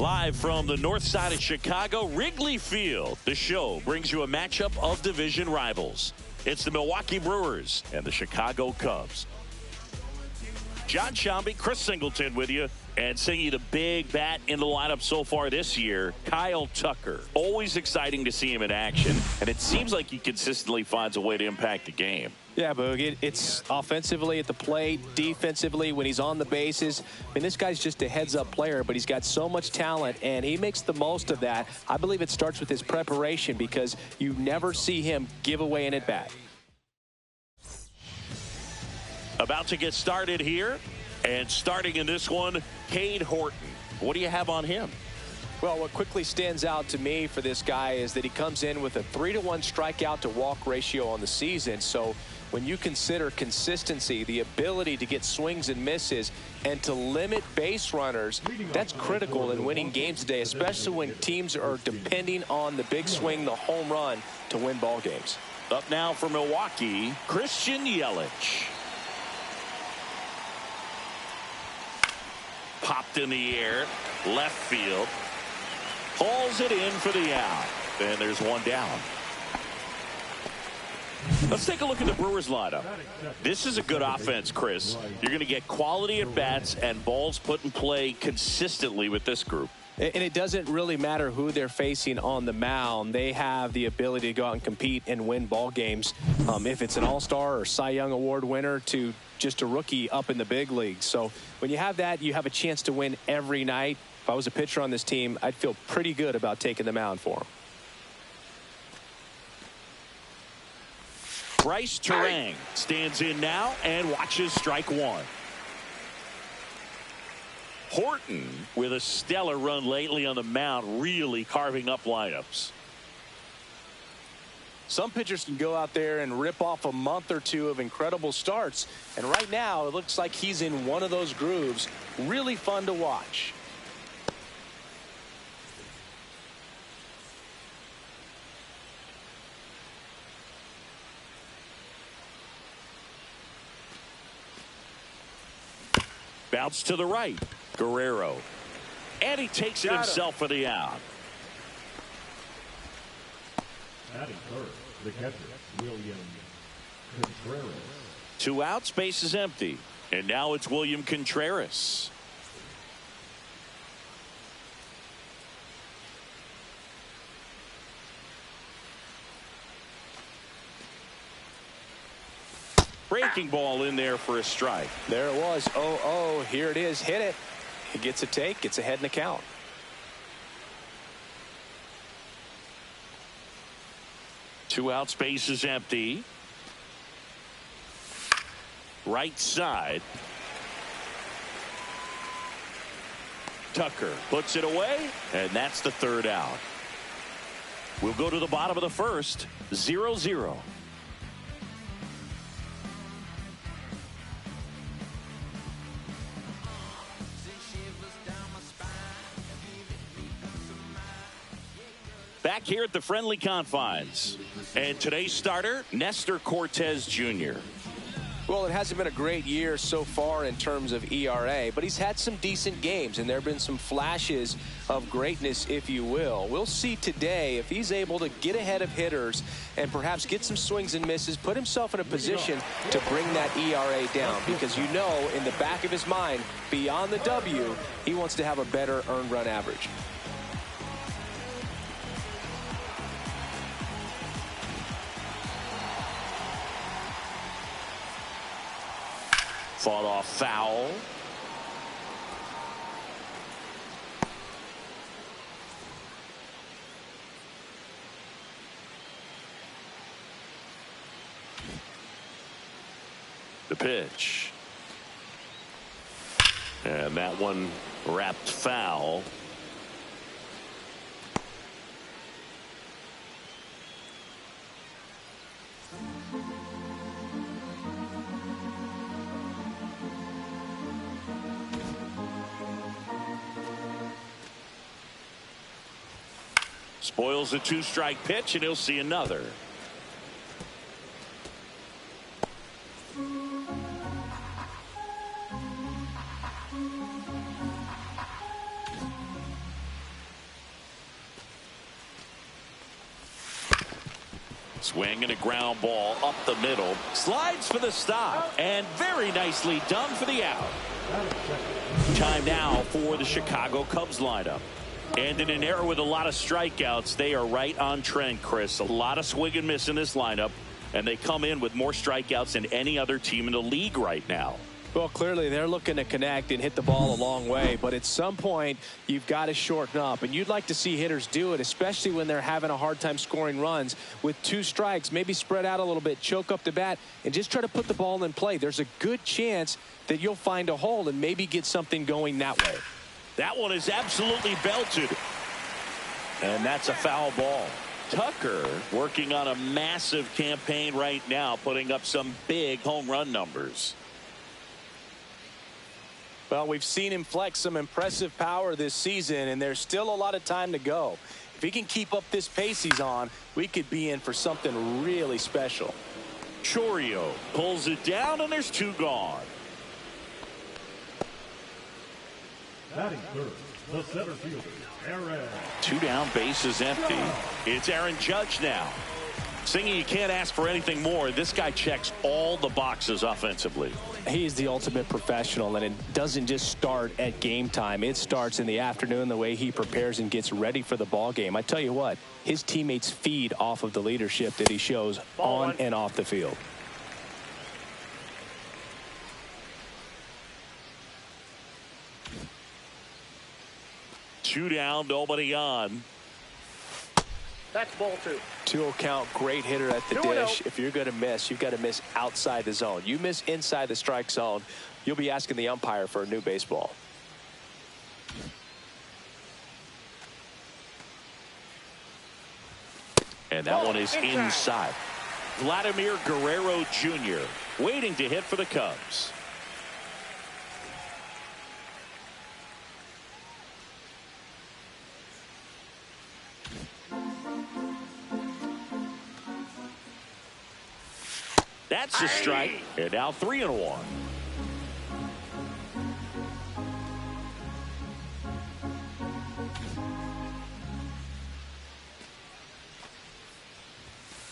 Live from the north side of Chicago, Wrigley Field, the show brings you a matchup of division rivals. It's the Milwaukee Brewers and the Chicago Cubs. John Shambi, Chris Singleton with you, and singing the big bat in the lineup so far this year, Kyle Tucker. Always exciting to see him in action, and it seems like he consistently finds a way to impact the game. Yeah, Boog, it's offensively at the plate, defensively when he's on the bases. I mean, this guy's just a heads-up player, but he's got so much talent, and he makes the most of that. I believe it starts with his preparation because you never see him give away an at-bat. About to get started here, and starting in this one, Cade Horton. What do you have on him? Well, what quickly stands out to me for this guy is that he comes in with a 3-to-1 strikeout to walk ratio on the season. So when you consider consistency, the ability to get swings and misses, and to limit base runners, that's critical in winning games today, especially when teams are depending on the big swing, the home run, to win ball games. Up now for Milwaukee, Christian Yelich. Popped in the air, left field. Hauls it in for the out. And there's one down. Let's take a look at the Brewers lineup. This is a good offense, Chris. You're going to get quality at bats and balls put in play consistently with this group. And it doesn't really matter who they're facing on the mound. They have the ability to go out and compete and win ball games. If it's an all-star or Cy Young Award winner to just a rookie up in the big leagues. So when you have that, you have a chance to win every night. If I was a pitcher on this team, I'd feel pretty good about taking the mound for him. Bryce Terang stands in now and watches strike one. Horton with a stellar run lately on the mound, really carving up lineups. Some pitchers can go out there and rip off a month or two of incredible starts. And right now, it looks like he's in one of those grooves. Really fun to watch. Bounce to the right. Guerrero. And he takes it himself for the out. Batting third, the catcher, William Contreras. 2 outs, base is empty. And now it's William Contreras. Breaking ball in there for a strike. There it was. 0-0. Here it is. Hit it. He gets a take. Gets ahead in the count. Two outs, base is empty. Right side. Tucker puts it away, and that's the third out. We'll go to the bottom of the first. 0-0. Back here at the friendly confines. And today's starter, Nestor Cortez Jr. Well, it hasn't been a great year so far in terms of ERA, but he's had some decent games, and there have been some flashes of greatness, if you will. We'll see today if he's able to get ahead of hitters and perhaps get some swings and misses, put himself in a position to bring that ERA down, because you know in the back of his mind, beyond the W, he wants to have a better earned run average. Fought off foul. The pitch. And that one wrapped foul. Spoils a 2-strike pitch, and he'll see another. Swing and a ground ball up the middle. Slides for the stop. And very nicely done for the out. Time now for the Chicago Cubs lineup. And in an era with a lot of strikeouts, they are right on trend, Chris. A lot of swing and miss in this lineup. And they come in with more strikeouts than any other team in the league right now. Well, clearly they're looking to connect and hit the ball a long way, but at some point you've got to shorten up, and you'd like to see hitters do it, especially when they're having a hard time scoring runs. With 2 strikes, maybe spread out a little bit, choke up the bat, and just try to put the ball in play. There's a good chance that you'll find a hole and maybe get something going that way. That one is absolutely belted, and that's a foul ball. Tucker working on a massive campaign right now, putting up some big home run numbers. Well, we've seen him flex some impressive power this season, and there's still a lot of time to go. If he can keep up this pace he's on, we could be in for something really special. Chorio pulls it down, and there's 2 gone. Batting third, the center fielder, Aaron. 2 down, bases empty. It's Aaron Judge now. Singing, you can't ask for anything more. This guy checks all the boxes offensively. He's the ultimate professional, and it doesn't just start at game time. It starts in the afternoon, the way he prepares and gets ready for the ball game. I tell you what, his teammates feed off of the leadership that he shows on and off the field. Two down, nobody on. That's ball 2. 2-0 count, great hitter at the dish. If you're going to miss, you've got to miss outside the zone. You miss inside the strike zone, you'll be asking the umpire for a new baseball. And that one is inside. Vladimir Guerrero Jr. waiting to hit for the Cubs. That's a strike. And now 3-1.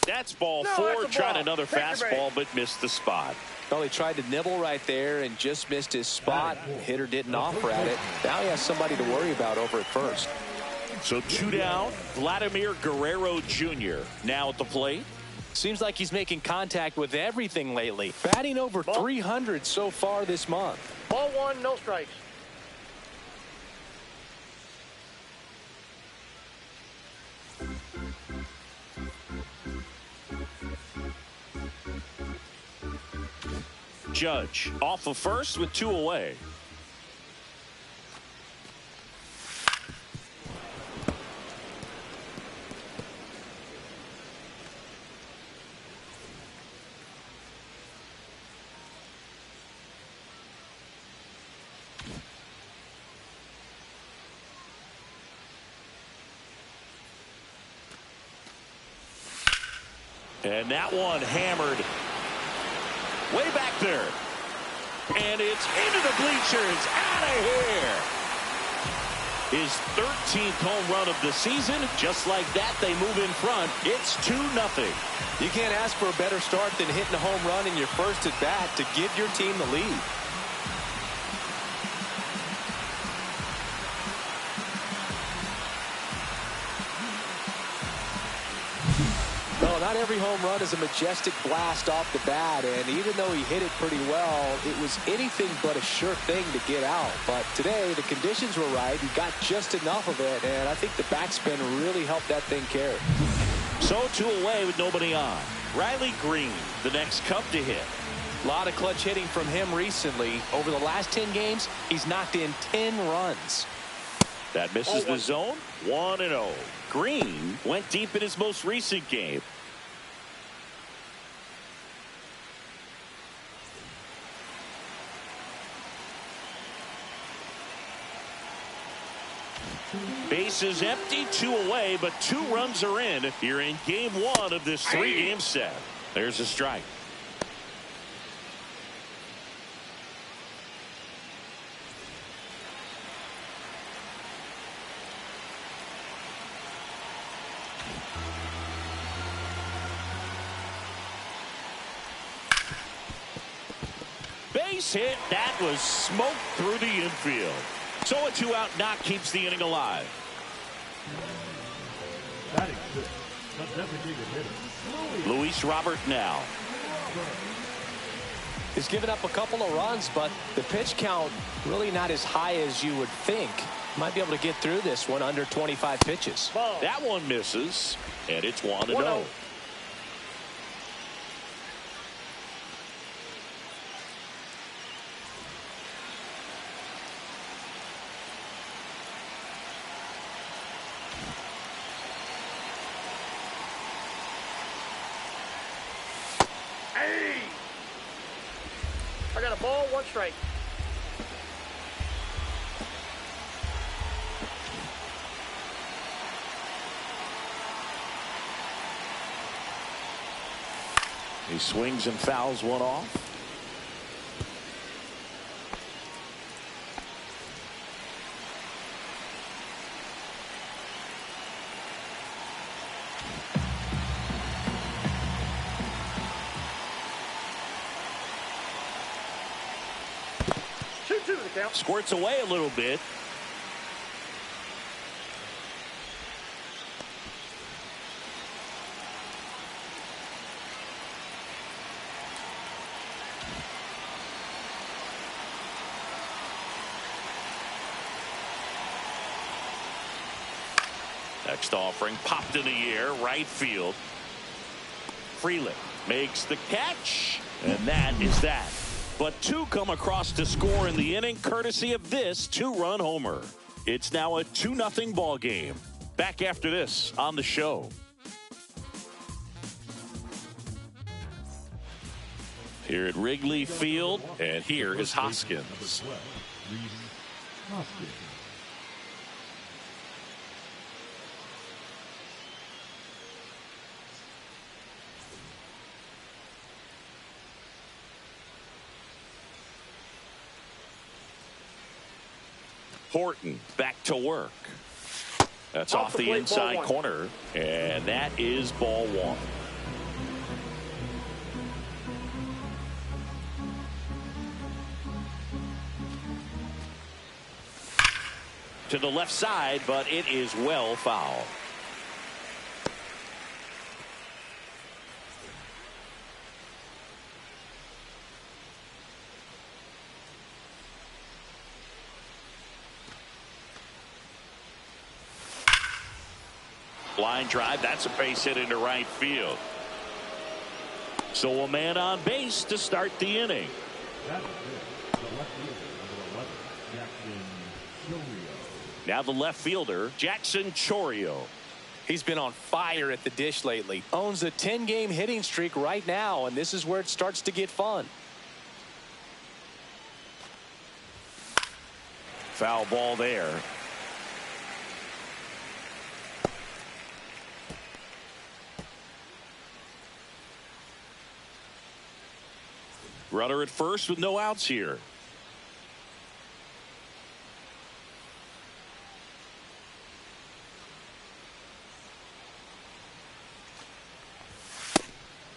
That's ball 4. Tried another fastball, but missed the spot. Well, he tried to nibble right there and just missed his spot. Hitter didn't offer at it. Now he has somebody to worry about over at first. So 2 down. Vladimir Guerrero Jr. now at the plate. Seems like he's making contact with everything lately. Batting over 300 so far this month. Ball 1, no strikes. Judge off of first with 2 away. And that one hammered way back there. And it's into the bleachers. Out of here. His 13th home run of the season. Just like that, they move in front. It's 2-0. You can't ask for a better start than hitting a home run in your first at bat to give your team the lead. Not every home run is a majestic blast off the bat, and even though he hit it pretty well, it was anything but a sure thing to get out. But today, the conditions were right. He got just enough of it, and I think the backspin really helped that thing carry. So 2 away with nobody on. Riley Green, the next Cub to hit. A lot of clutch hitting from him recently. Over the last 10 games, he's knocked in 10 runs. That misses the zone. 1-0. Green went deep in his most recent game. Bases empty, 2 away, but 2 runs are in here in game 1 of this 3-game set. There's a strike. base hit. That was smoked through the infield. So a 2-out knock keeps the inning alive. Batting sixth, the designated hitter, Luis Robert now. He's given up a couple of runs, but the pitch count really not as high as you would think. Might be able to get through this one under 25 pitches. Ball. That one misses, and it's 1-0. Hey! I got a ball, 1 strike. He swings and fouls one off. Two to the count. Squirts away a little bit. Next offering popped in the air, right field. Freeland makes the catch, and that is that. But 2 come across to score in the inning, courtesy of this 2-run homer. It's now a 2-0 ball game. Back after this on the show. Here at Wrigley Field, and here is Hoskins. Hoskins. Horton back to work. That's off the inside corner, and that is ball 1. To the left side, but it is well foul. Line drive, that's a base hit into right field. So a man on base to start the inning. That is it. The left fielder, number 11, Jackson Chorio. Now the left fielder, Jackson Chorio. He's been on fire at the dish lately. Owns a 10-game hitting streak right now, and this is where it starts to get fun. Foul ball there. Runner at first with no outs here.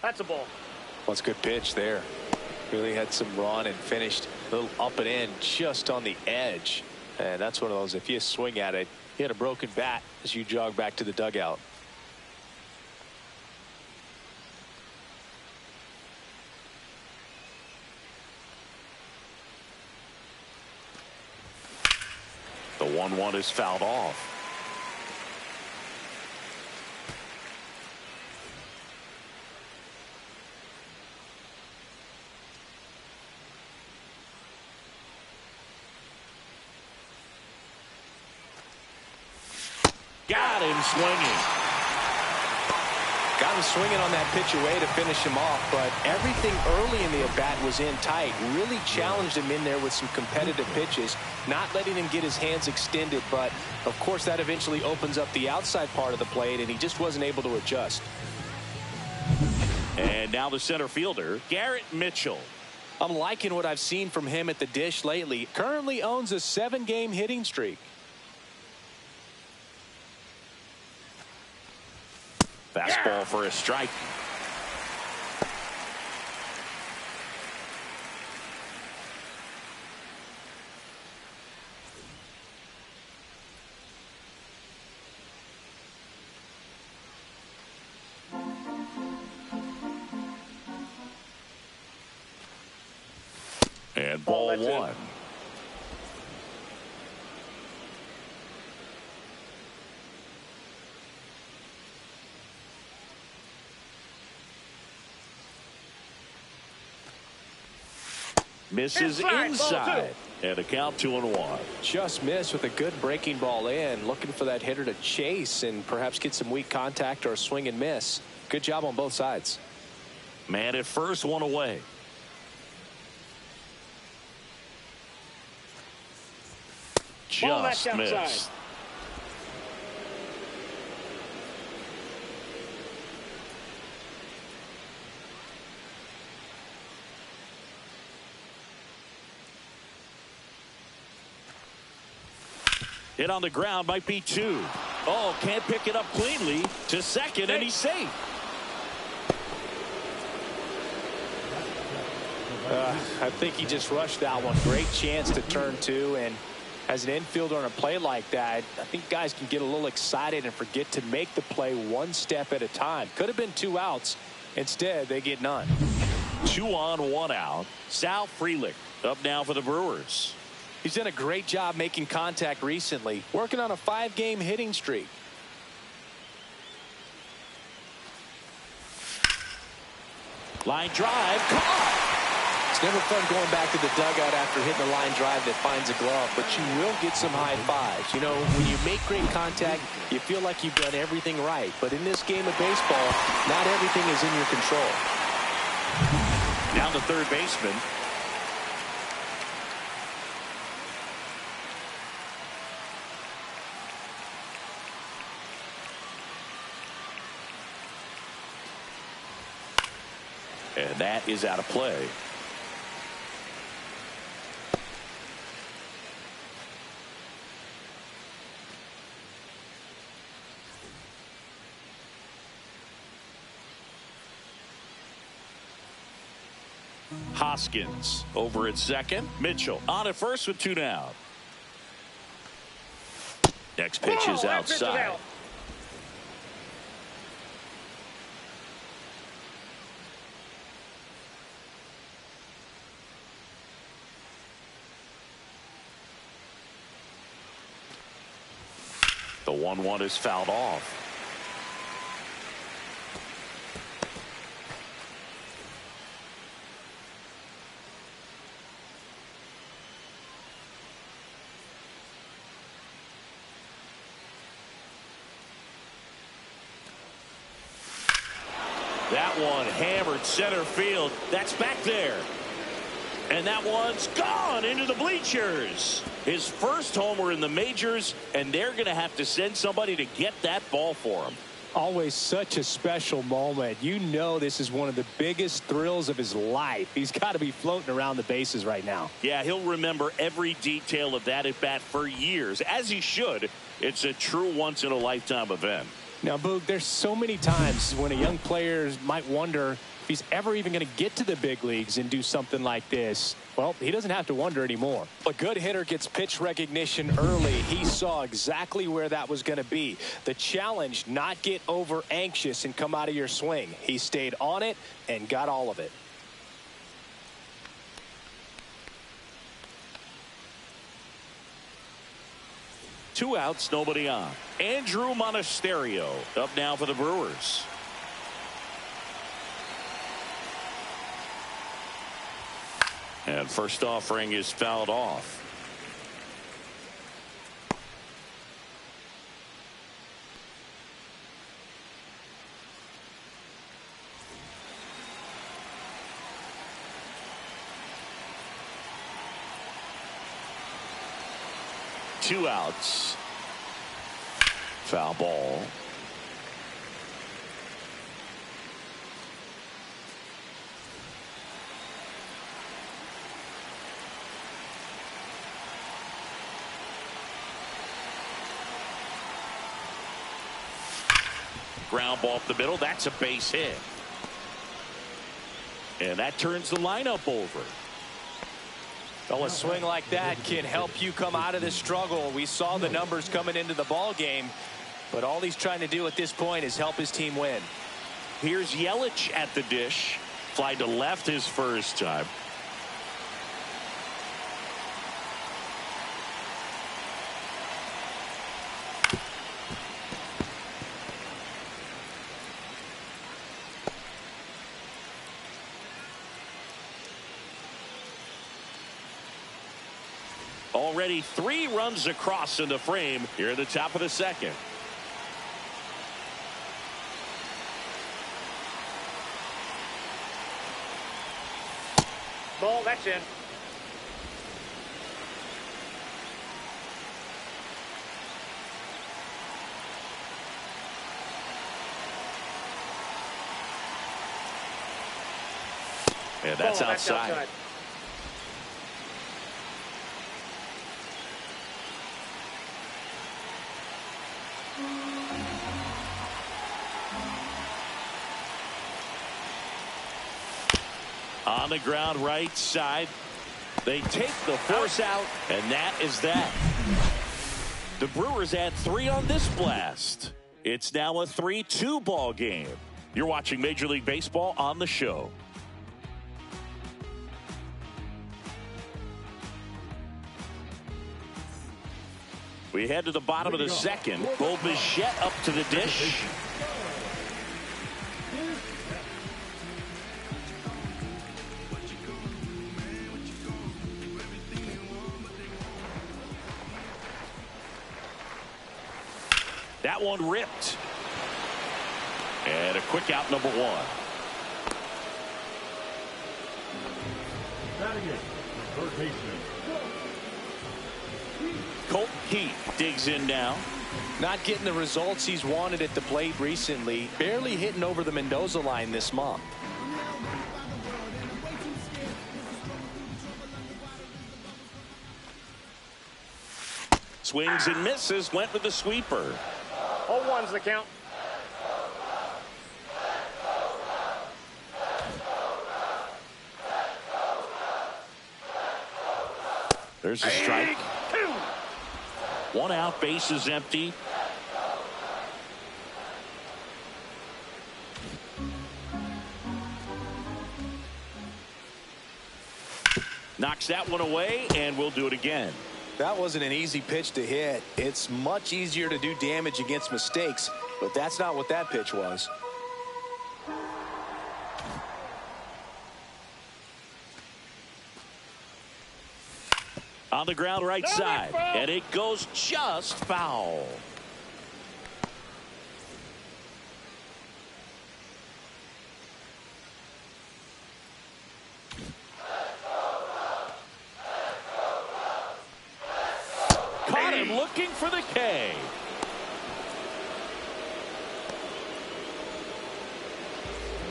That's a ball. Well, it's a good pitch there. Really had some run and finished a little up and in just on the edge. And that's one of those, if you swing at it, you had a broken bat as you jog back to the dugout. The 1-1 is fouled off. Got him swinging. Got him swinging on that pitch away to finish him off, but everything early in the at-bat was in tight. Really challenged him in there with some competitive pitches, not letting him get his hands extended, but of course that eventually opens up the outside part of the plate, and he just wasn't able to adjust. And now the center fielder, Garrett Mitchell. I'm liking what I've seen from him at the dish lately. Currently owns a 7-game hitting streak. Fastball for a strike. And ball that's it. one. Misses inside. And a count 2-1. Just missed with a good breaking ball in. Looking for that hitter to chase and perhaps get some weak contact or a swing and miss. Good job on both sides. Man at first, one away. Just missed. Hit on the ground, might be two. Oh, can't pick it up cleanly to second, and he's safe. I think he just rushed that one. Great chance to turn two, and as an infielder on a play like that, I think guys can get a little excited and forget to make the play one step at a time. Could have been 2 outs. Instead, they get none. 2 on, 1 out. Sal Frelick up now for the Brewers. He's done a great job making contact recently, working on a 5-game hitting streak. Line drive, caught. It's never fun going back to the dugout after hitting a line drive that finds a glove, but you will get some high fives. You know, when you make great contact, you feel like you've done everything right. But in this game of baseball, not everything is in your control. Down to third baseman. And that is out of play. Hoskins over at second. Mitchell on at first with 2 down. Next pitch is outside. The 1-1 is fouled off. That one hammered center field. That's back there. And that one's gone into the bleachers. His first homer in the majors, and they're going to have to send somebody to get that ball for him. Always such a special moment. You know this is one of the biggest thrills of his life. He's got to be floating around the bases right now. Yeah, he'll remember every detail of that at bat for years, as he should. It's a true once-in-a-lifetime event. Now, Boog, there's so many times when a young player might wonder if he's ever even going to get to the big leagues and do something like this. Well, he doesn't have to wonder anymore. A good hitter gets pitch recognition early. He saw exactly where that was going to be. The challenge, not get over anxious and come out of your swing. He stayed on it and got all of it. Two outs, nobody on. Andrew Monasterio up now for the Brewers. And first offering is fouled off. Two outs. Foul ball. Ground ball up the middle. That's a base hit. And that turns the lineup over. Well, a swing like that can help you come out of this struggle. We saw the numbers coming into the ball game, but all he's trying to do at this point is help his team win. Here's Yelich at the dish. Fly to left his first time. Already 3 runs across in the frame here at the top of the second. Ball, that's in. And that's Ball, outside. On the ground right side. They take the force out, and that is that. The Brewers add 3 on this blast. It's now a 3-2 ball game. You're watching Major League Baseball on the show. We head to the bottom of the second. Bo Bichette up to the dish. That one ripped. And a quick out, number 1. Batting it, third baseman. Colt Keith digs in now. Not getting the results he's wanted at the plate recently. Barely hitting over the Mendoza line this month. Swings and misses. Went with the sweeper. 0-1's the count. There's a strike. 1 out, base is empty. Knocks that one away, and we'll do it again. That wasn't an easy pitch to hit. It's much easier to do damage against mistakes, but that's not what that pitch was. On the ground right side, and it goes just foul. Caught him looking for the K.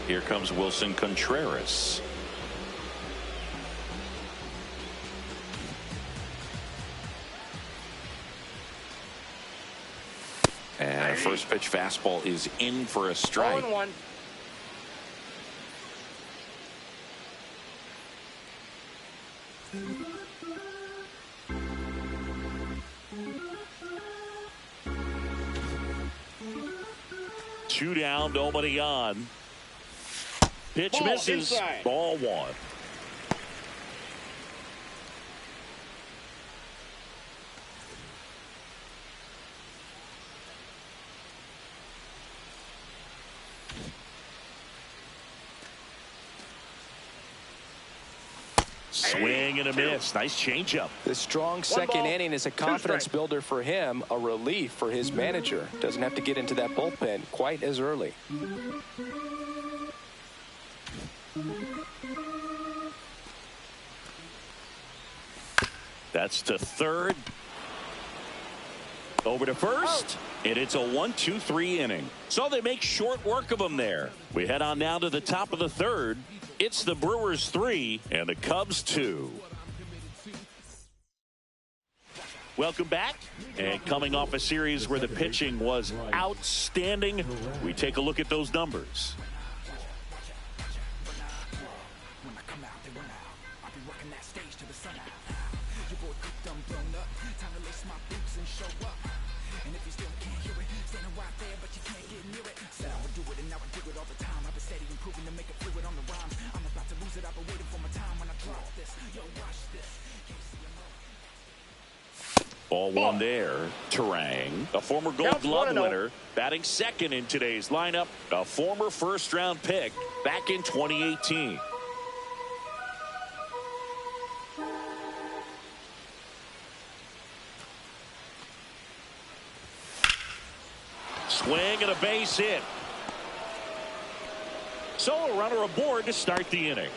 Here comes Wilson Contreras. And a first pitch fastball is in for a strike. 0-1. Two down, nobody on. Pitch Ball misses. inside. Ball 1. Swing and a miss. Nice changeup. The strong second inning is a confidence builder for him, a relief for his manager. Doesn't have to get into that bullpen quite as early. That's to third. Over to first. And it's a 1-2-3 inning. So they make short work of them there. We head on now to the top of the third. It's the Brewers 3 and the Cubs 2. Welcome back. And coming off a series where the pitching was outstanding, we take a look at those numbers. Ball 1 there. Terang, a former Gold Glove winner, batting second in today's lineup, a former first-round pick back in 2018. . . swing and a base hit. So a runner aboard to start the inning.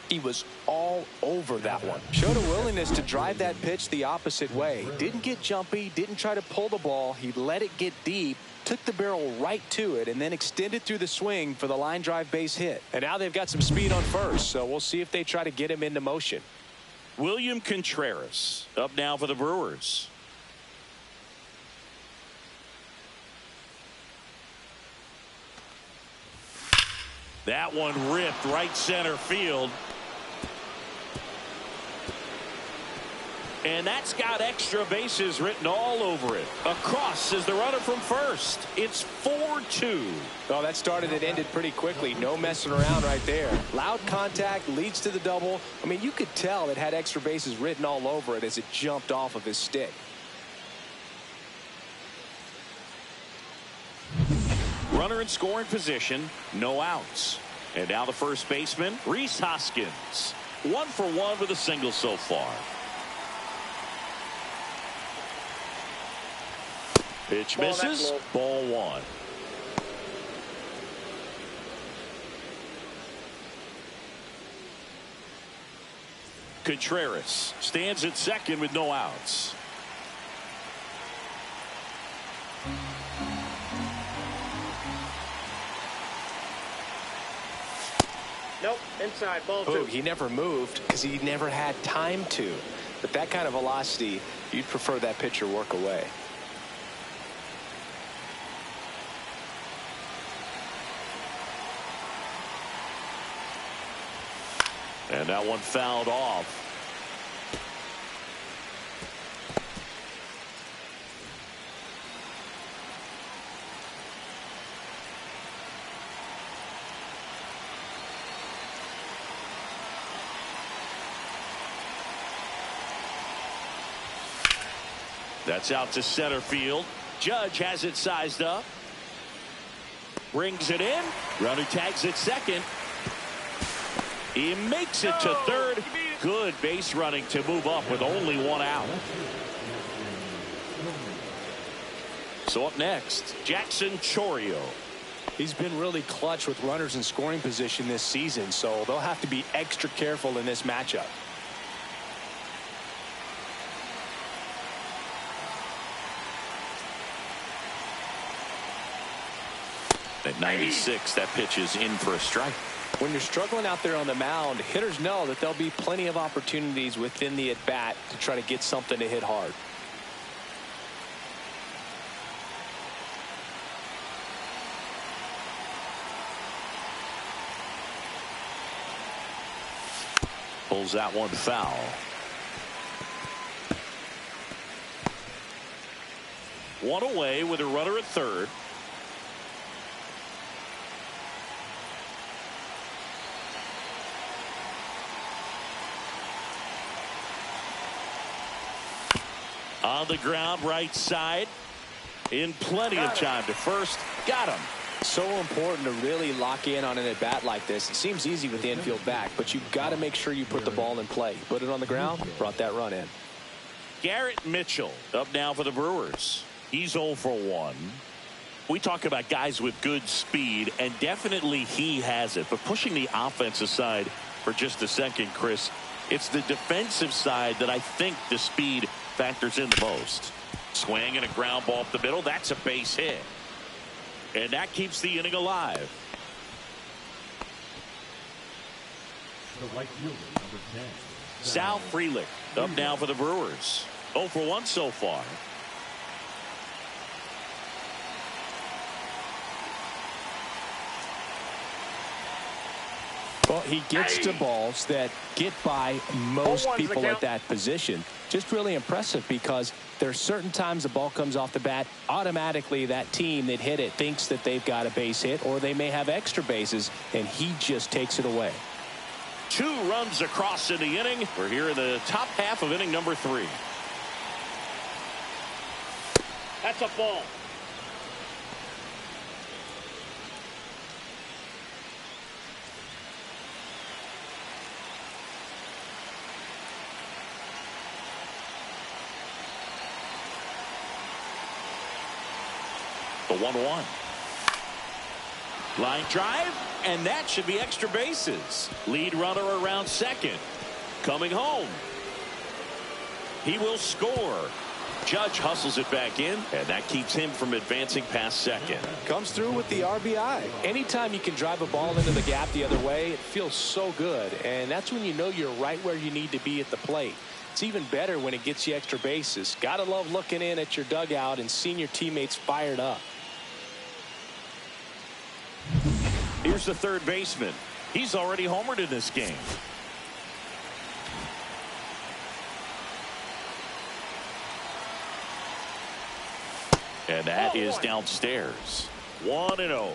He was all over that one. Showed a willingness to drive that pitch the opposite way. Didn't get jumpy, didn't try to pull the ball. He let it get deep, took the barrel right to it, and then extended through the swing for the line drive base hit. And now they've got some speed on first, so we'll see if they try to get him into motion. William Contreras up now for the Brewers. That one ripped right center field. And that's got extra bases written all over it. Across is the runner from first. It's 4-2. Oh, that started and ended pretty quickly. No messing around right there. Loud contact leads to the double. I mean, you could tell it had extra bases written all over it as it jumped off of his stick. Runner in scoring position, no outs. And now the first baseman, Rhys Hoskins. 1 for 1 with a single so far. Pitch misses. Ball 1. Contreras stands at second with no outs. Nope, inside, ball 2. Ooh, he never moved because he never had time to. But that kind of velocity, you'd prefer that pitcher work away. And that one fouled off. That's out to center field. Judge has it sized up. Brings it in. Runner tags at second. He makes it to third. Good base running to move up with only 1 out. So up next, Jackson Chourio. He's been really clutch with runners in scoring position this season, so they'll have to be extra careful in this matchup. At 96, that pitch is in for a strike. When you're struggling out there on the mound, hitters know that there'll be plenty of opportunities within the at-bat to try to get something to hit hard. Pulls that one foul. One away with a runner at third. On the ground, right side. In plenty of time to first. Got him. So important to really lock in on an at-bat like this. It seems easy with the infield back, but you've got to make sure you put the ball in play. Put it on the ground, brought that run in. Garrett Mitchell up now for the Brewers. He's 0 for 1. We talk about guys with good speed, and definitely he has it. But pushing the offense aside for just a second, Chris, it's the defensive side that I think the speed factors in the most. Swing and a ground ball up the middle. That's a base hit. And that keeps the inning alive. The right fielder, number 10. Sal Frelick up now for the Brewers. 0 for 1 so far. Well, he gets to balls that get by most people at that position. Just really impressive because there are certain times the ball comes off the bat, automatically that team that hit it thinks that they've got a base hit or they may have extra bases, and he just takes it away. 2 runs across in the inning. We're here in the top half of inning number 3. That's a ball. The 1-1. Line drive, and that should be extra bases. Lead runner around second. Coming home. He will score. Judge hustles it back in, and that keeps him from advancing past second. Comes through with the RBI. Anytime you can drive a ball into the gap the other way, it feels so good. And that's when you know you're right where you need to be at the plate. It's even better when it gets you extra bases. Gotta love looking in at your dugout and seeing your teammates fired up. Here's the third baseman. He's already homered in this game. And that is downstairs. 1-0.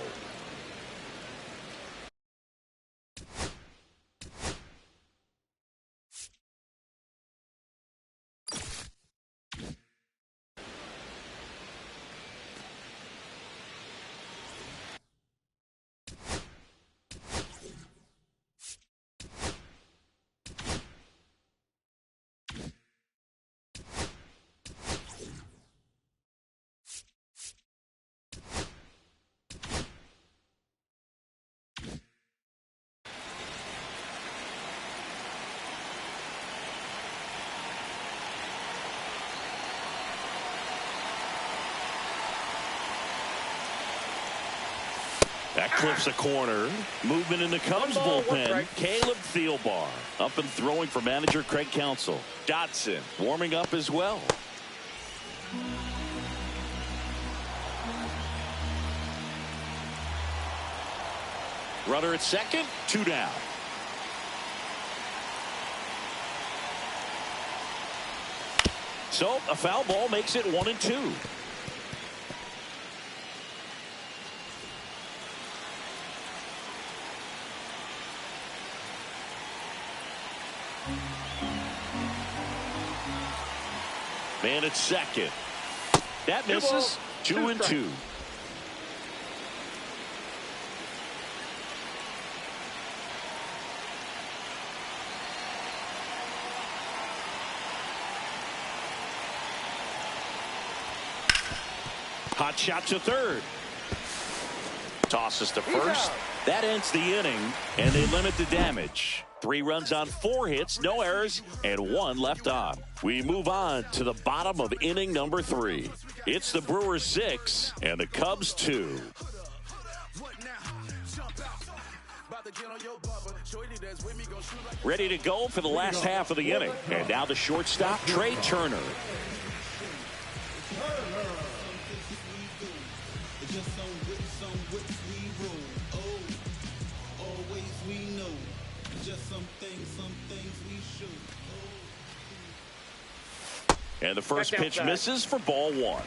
That clips a corner. Movement in the Cubs bullpen. Caleb Thielbar up and throwing for manager Craig Counsell. Dotson warming up as well. Runner at second, 2 down. So a foul ball makes it 1-2. Man at second. That misses. 2-2. Hot shot to third. Tosses to first. That ends the inning, and they limit the damage. 3 runs on 4 hits, no errors, and 1 left on. We move on to the bottom of inning number 3. It's the Brewers 6 and the Cubs 2. Ready to go for the last half of the inning. And now the shortstop, Trey Turner. And the first pitch misses for ball 1.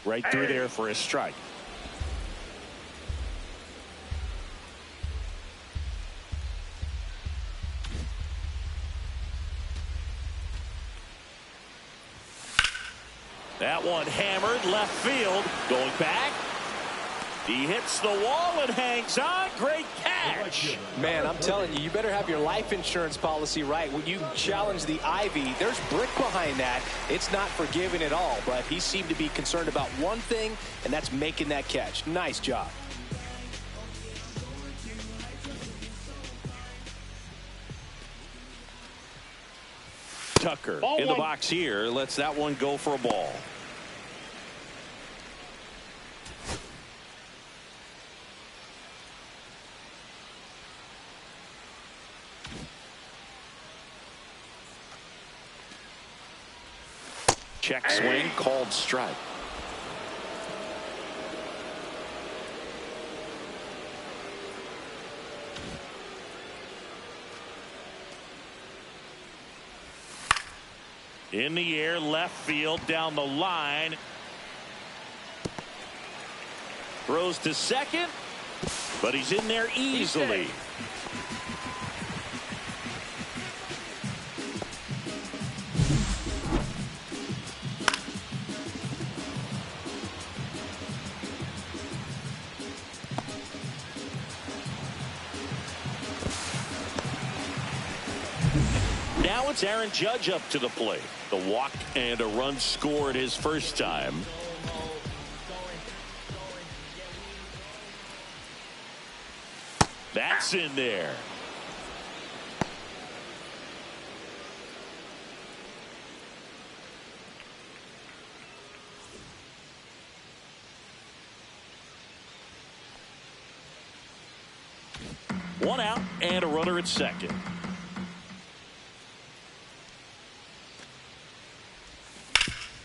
Right through there for a strike. That one hammered left field. Going back. He hits the wall and hangs on. Great catch. Man, I'm telling you, you better have your life insurance policy right. When you challenge the Ivy, there's brick behind that. It's not forgiving at all, but he seemed to be concerned about one thing, and that's making that catch. Nice job. Tucker in the box here lets that one go for a ball. Check swing, called strike. In the air, left field, down the line. Throws to second, but he's in there easily. Now it's Aaron Judge up to the plate. The walk and a run scored his first time. That's in there. One out and a runner at second.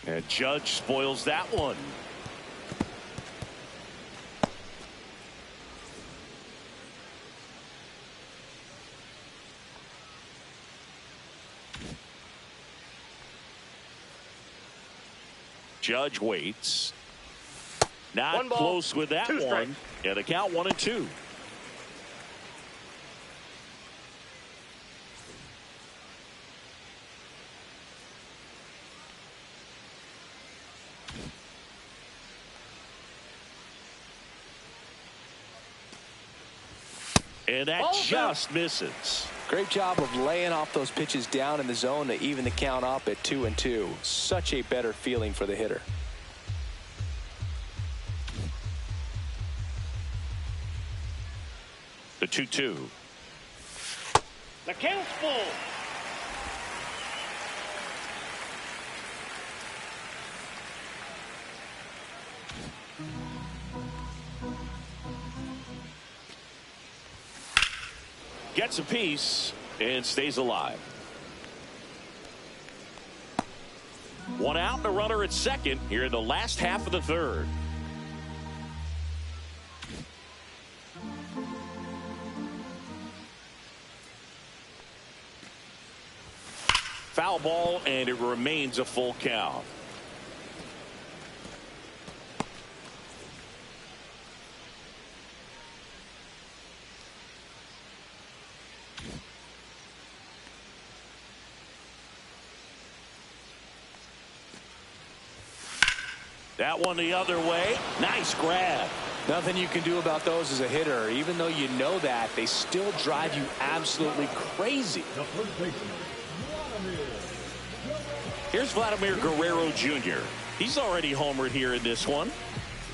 And Judge spoils that one. Judge waits. Not close with that one. And the count 1-2. And that just misses. Great job of laying off those pitches down in the zone to even the count up at 2-2. Such a better feeling for the hitter. The 2-2. The count's full. Gets a piece and stays alive. One out and a runner at second here in the last half of the third. Foul ball, and it remains a full count. That one the other way. Nice grab. Nothing you can do about those as a hitter. Even though you know that, they still drive you absolutely crazy. The first baseman, Here's Vladimir Guerrero Jr. He's already homered here in this one.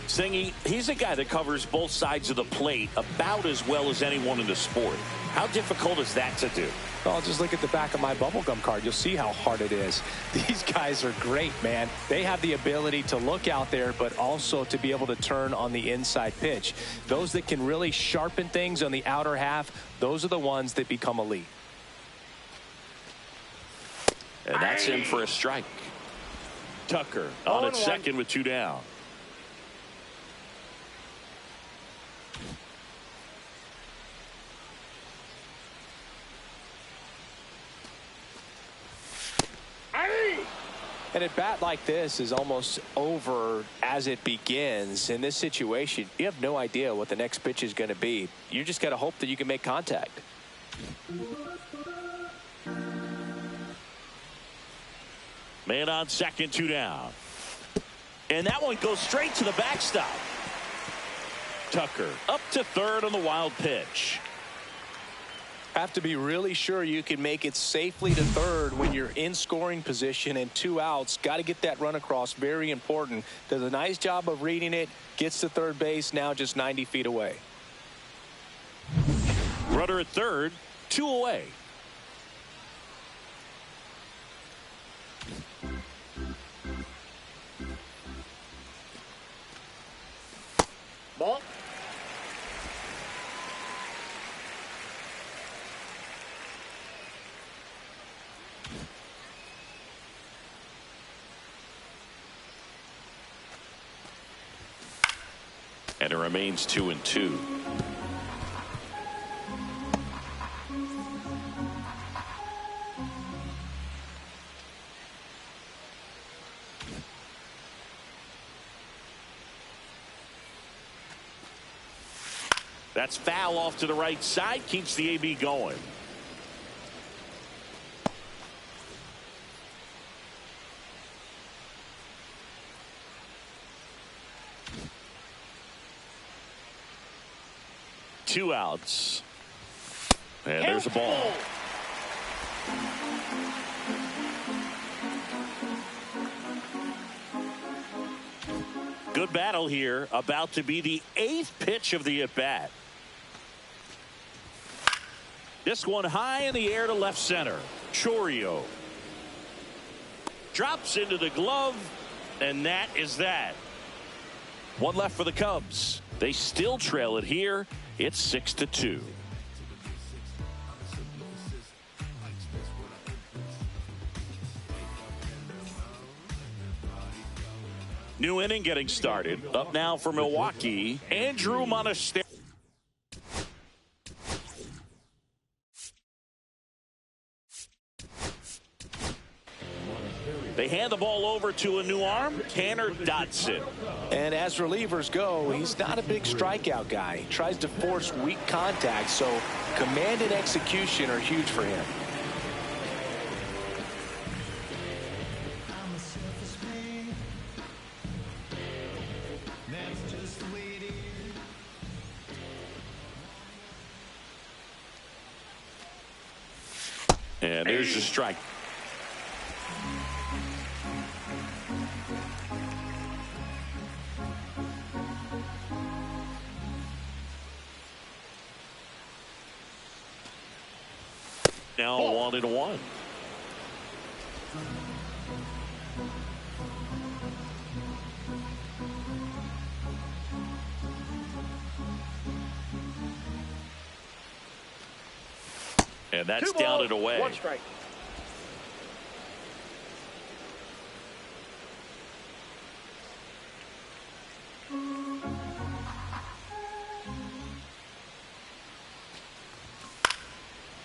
Singy, he's a guy that covers both sides of the plate about as well as anyone in the sport. How difficult is that to do? Well, just look at the back of my bubblegum card. You'll see how hard it is. These guys are great, man. They have the ability to look out there, but also to be able to turn on the inside pitch. Those that can really sharpen things on the outer half, those are the ones that become elite. And that's in for a strike. Tucker on at second with 2 down. And a bat like this is almost over as it begins. In this situation, you have no idea what the next pitch is going to be. You just got to hope that you can make contact. Man on second, 2 down. And that one goes straight to the backstop. Tucker up to third on the wild pitch. Have to be really sure you can make it safely to third when you're in scoring position and 2 outs. Got to get that run across. Very important. Does a nice job of reading it. Gets to third base, now just 90 feet away. Runner at third, 2 away. Ball. And it remains 2-2. That's foul off to the right side. Keeps the AB going. Two outs. And there's a ball. Good battle here. About to be the 8th pitch of the at-bat. This one high in the air to left center. Chourio drops into the glove, and that is that. One left for the Cubs. They still trail it here. It's 6-2. New inning getting started. Up now for Milwaukee, Andrew Monasterio. They hand the ball over to a new arm, Tanner Dodson. And as relievers go, he's not a big strikeout guy. He tries to force weak contact, so command and execution are huge for him. And there's the strike. Now 1-1. And that's 2 balls, down and away. 1 strike.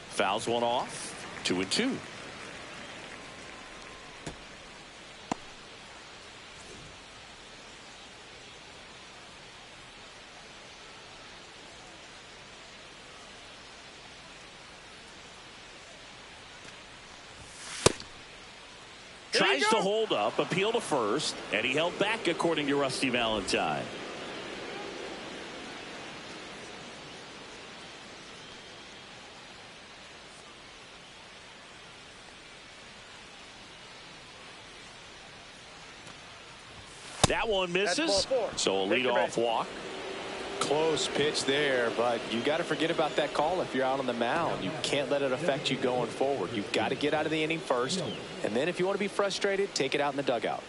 Fouls one off. 2-2. Tries to hold up, appeal to first, and he held back according to Rusty Valentine. That one misses, so a leadoff walk. Close pitch there, but you got to forget about that call if you're out on the mound. You can't let it affect you going forward. You've got to get out of the inning first, and then if you want to be frustrated, take it out in the dugout.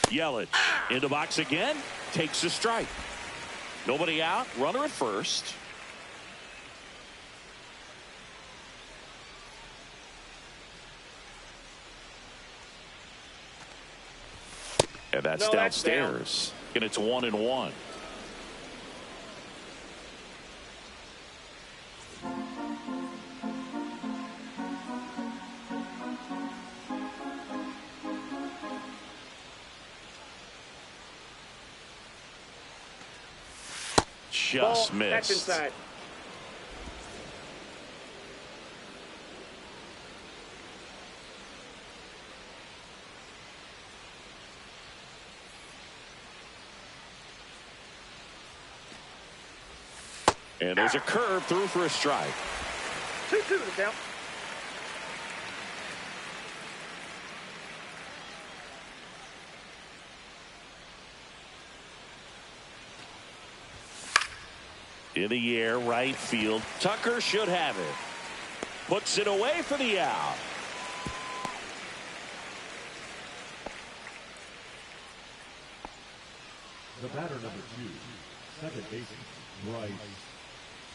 Yelich in the box again, takes a strike. Nobody out, runner at first. And that's downstairs. And it's 1-1. Just missed. That's inside. And there's a curve through for a strike. 2-2 the count. In the air, right field. Tucker should have it. Puts it away for the out. The batter number 2, second baseman, Bryce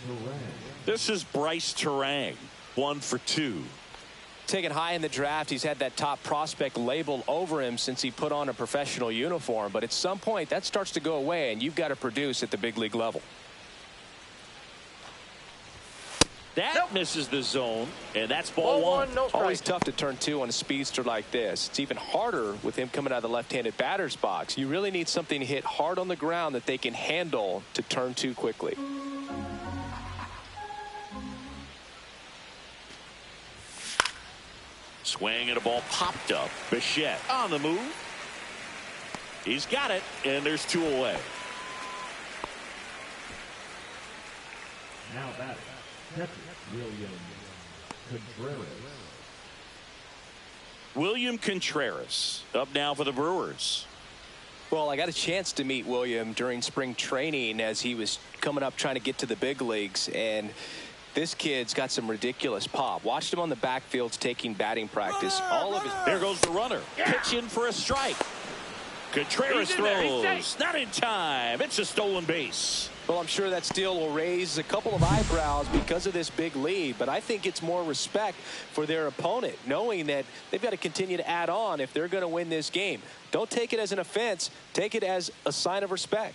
Turang. This is Bryce Turang, 1 for 2. Taken high in the draft, he's had that top prospect label over him since he put on a professional uniform. But at some point, that starts to go away, and you've got to produce at the big league level. That misses the zone, and that's ball one. No strike. Always tough to turn 2 on a speedster like this. It's even harder with him coming out of the left-handed batter's box. You really need something to hit hard on the ground that they can handle to turn 2 quickly. Swing and a ball popped up. Bichette on the move. He's got it, and there's 2 away. Now batting, catcher William Contreras. William Contreras up now for the Brewers. Well, I got a chance to meet William during spring training as he was coming up trying to get to the big leagues, and this kid's got some ridiculous pop. Watched him on the backfields taking batting practice. There goes the runner. Pitching for a strike. Contreras throws. Not in time. It's a stolen base. Well, I'm sure that steal will raise a couple of eyebrows because of this big lead, but I think it's more respect for their opponent, knowing that they've got to continue to add on if they're going to win this game. Don't take it as an offense. Take it as a sign of respect.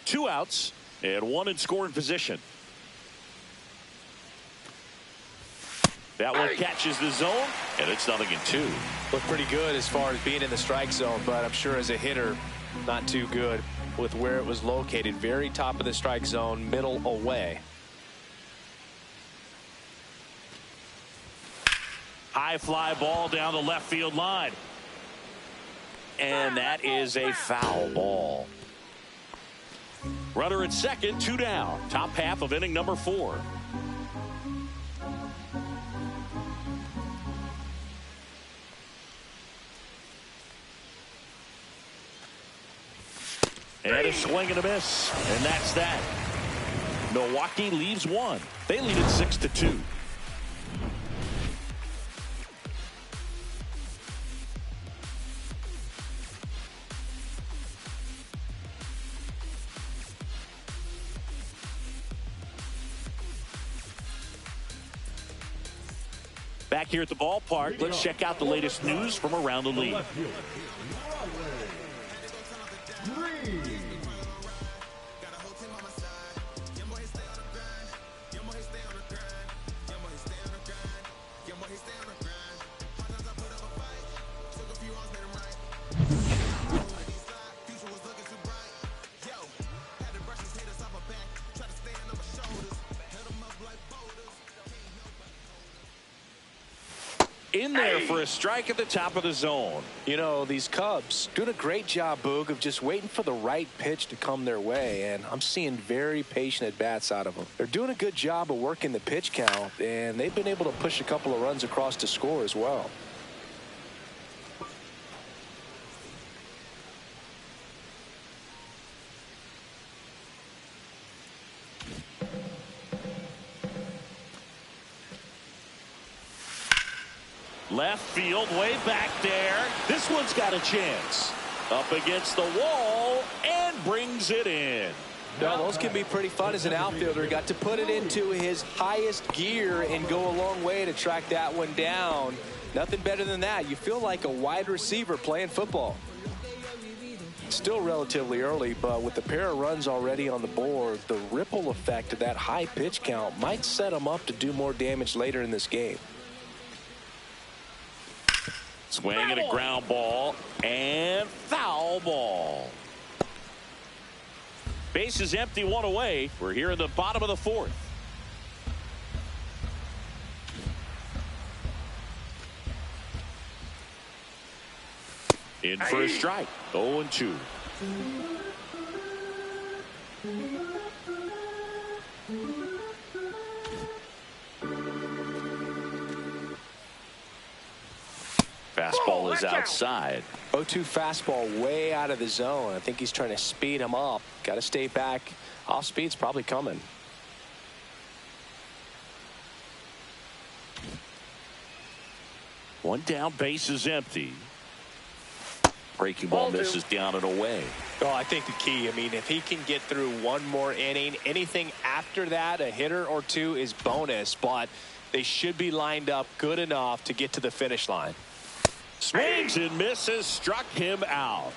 Two outs and one in scoring position. That one catches the zone, and it's 0-2. Looked pretty good as far as being in the strike zone, but I'm sure as a hitter, not too good with where it was located. Very top of the strike zone, middle away. High fly ball down the left field line. And that is a foul ball. Runner at second, 2 down. Top half of inning number 4. And a swing and a miss. And that's that. Milwaukee leaves 1. They lead it 6-2. Back here at the ballpark, let's check out the latest news from around the league. In there for a strike at the top of the zone. You know, these Cubs doing a great job, Boog, of just waiting for the right pitch to come their way, and I'm seeing very patient at-bats out of them. They're doing a good job of working the pitch count, and they've been able to push a couple of runs across to score as well. Left field, way back there. This one's got a chance. Up against the wall and brings it in. Now, those can be pretty fun as an outfielder. Got to put it into his highest gear and go a long way to track that one down. Nothing better than that. You feel like a wide receiver playing football. Still relatively early, but with the pair of runs already on the board, the ripple effect of that high pitch count might set him up to do more damage later in this game. Swing and a ground ball and foul ball. Base is empty, 1 away. We're here in the bottom of the 4th. In for a strike. 0-2. Fastball is outside. 0-2 fastball way out of the zone. I think he's trying to speed him up. Got to stay back. Off speed's probably coming. One down, base is empty. Breaking ball misses down and away. Oh, I think the key, I mean, if he can get through one more inning, anything after that, a hitter or two is bonus, but they should be lined up good enough to get to the finish line. Swings and misses, struck him out.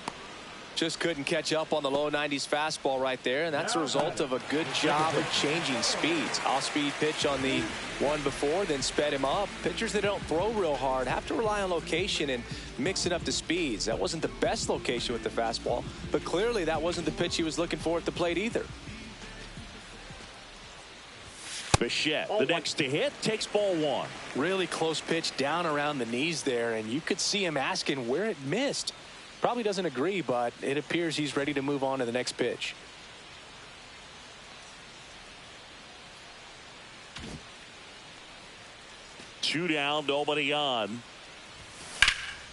Just couldn't catch up on the low 90s fastball right there, and that's a result of a good job of changing speeds. Off-speed pitch on the one before, then sped him up. Pitchers that don't throw real hard have to rely on location and mix it up to speeds. That wasn't the best location with the fastball, but clearly that wasn't the pitch he was looking for at the plate either. Bichette, Oh, the next to hit, takes ball one. Really close pitch down around the knees there, and you could see him asking where it missed. Probably doesn't agree, but it appears he's ready to move on to the next pitch. Two down, nobody on.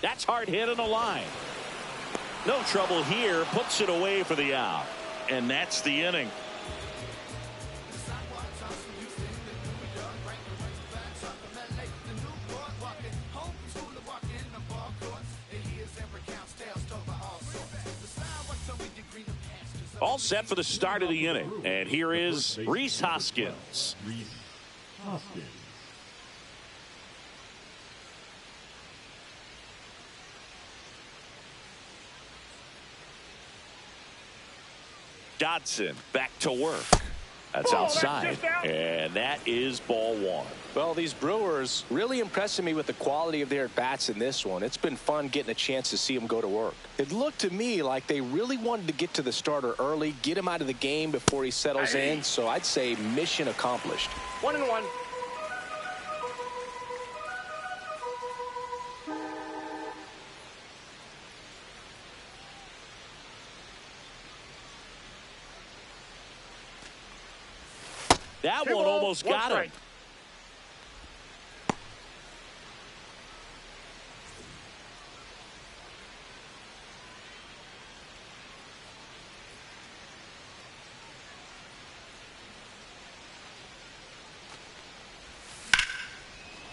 That's hard hit on the line. No trouble here, puts it away for the out. And that's the inning. All set for the start of the inning. And here is Rhys Hoskins. Rhys Hoskins. Dodson back to work. That's outside. And that is ball one. Well, these Brewers really impressing me with the quality of their at-bats in this one. It's been fun getting a chance to see them go to work. It looked to me like they really wanted to get to the starter early, get him out of the game before he settles in. So I'd say mission accomplished. 1-1. That one almost got him.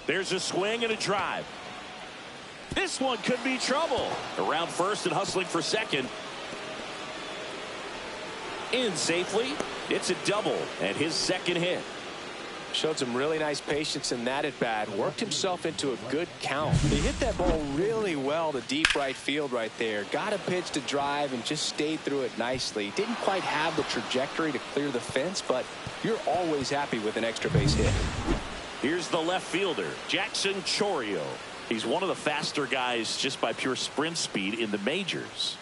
There's a swing and a drive. This one could be trouble. Around first and hustling for second. In safely. It's a double and his second hit. Showed some really nice patience in that at bat. Worked himself into a good count. He hit that ball really well to deep right field right there. Got a pitch to drive and just stayed through it nicely. Didn't quite have the trajectory to clear the fence, but you're always happy with an extra base hit. Here's the left fielder, Jackson Chourio. He's one of the faster guys just by pure sprint speed in the majors.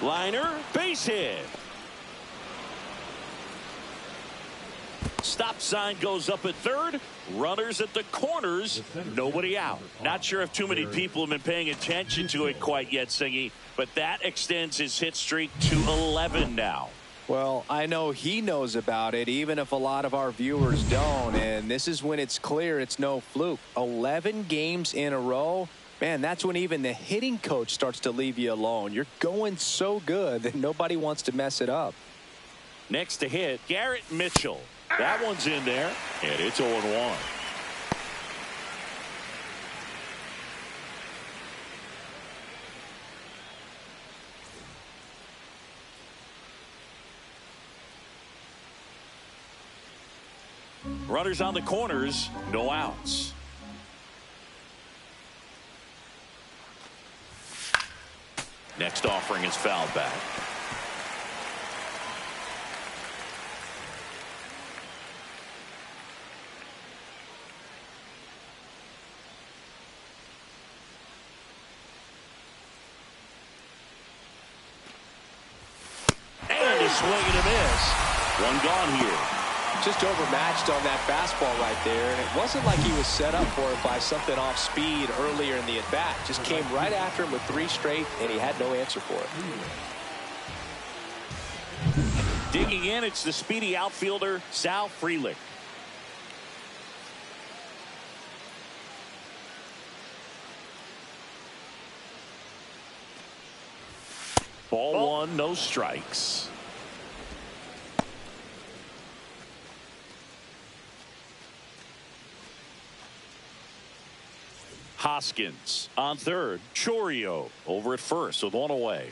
Liner, base hit. Stop sign goes up at third. Runners at the corners. Nobody out. Not sure if too many people have been paying attention to it quite yet, Singy, but that extends his hit streak to 11 now. Well, I know he knows about it, even if a lot of our viewers don't. And this is when it's clear it's no fluke. 11 games in a row. Man, that's when even the hitting coach starts to leave you alone. You're going so good that nobody wants to mess it up. Next to hit, Garrett Mitchell. That one's in there, and it's 0-1. Runners on the corners, no outs. Next offering is fouled back. And a swing and a miss. One gone here. Just overmatched on that fastball right there, and it wasn't like he was set up for it by something off speed earlier in the at-bat. Just came right after him with 3 straight, and he had no answer for it. Digging in, it's the speedy outfielder, Sal Frelick. Ball one, no strikes. Hoskins on third. Chourio over at first with one away.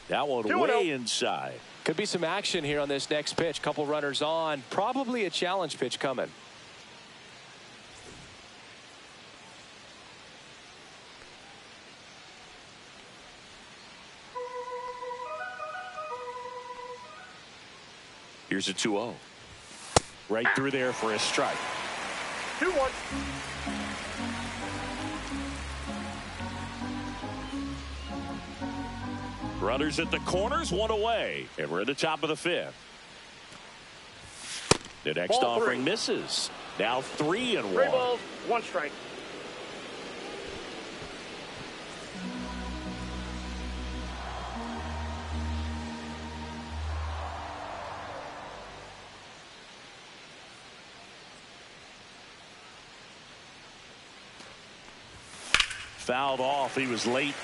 That one way inside. Could be some action here on this next pitch. Couple runners on. Probably a challenge pitch coming. Here's a 2-0. Right through there for a strike. 2-1. Runners at the corners, one away. And we're at the top of the fifth. The next Ball offering three. misses. Now 3-1. 3 balls, 1 strike. Fouled off. He was late.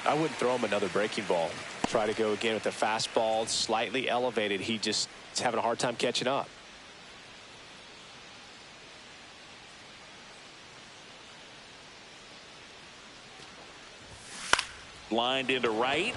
I wouldn't throw him another breaking ball. Try to go again with the fastball, slightly elevated. He just is having a hard time catching up. Lined into right.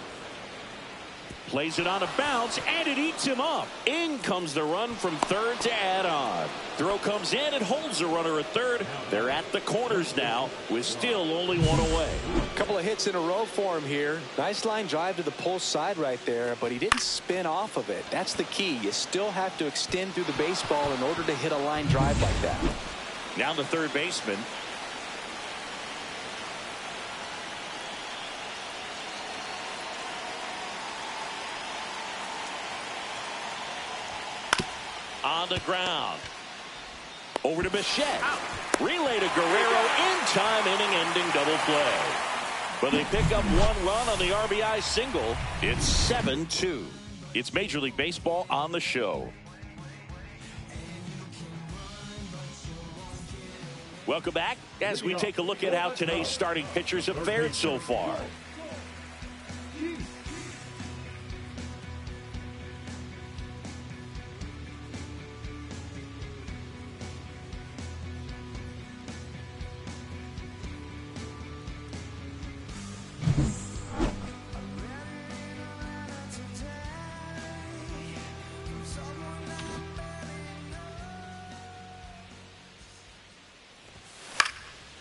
Plays it on a bounce, and it eats him up. In comes the run from third to add on. Throw comes in and holds the runner at third. They're at the corners now with still only 1 away. A couple of hits in a row for him here. Nice line drive to the pull side right there, but he didn't spin off of it. That's the key. You still have to extend through the baseball in order to hit a line drive like that. Now the third baseman. On the ground. Over to Bichette. Relay to Guerrero in time, inning-ending double play. But they pick up 1 run on the RBI single. It's 7-2. It's Major League Baseball on the show. Welcome back as we take a look at how today's starting pitchers have fared so far.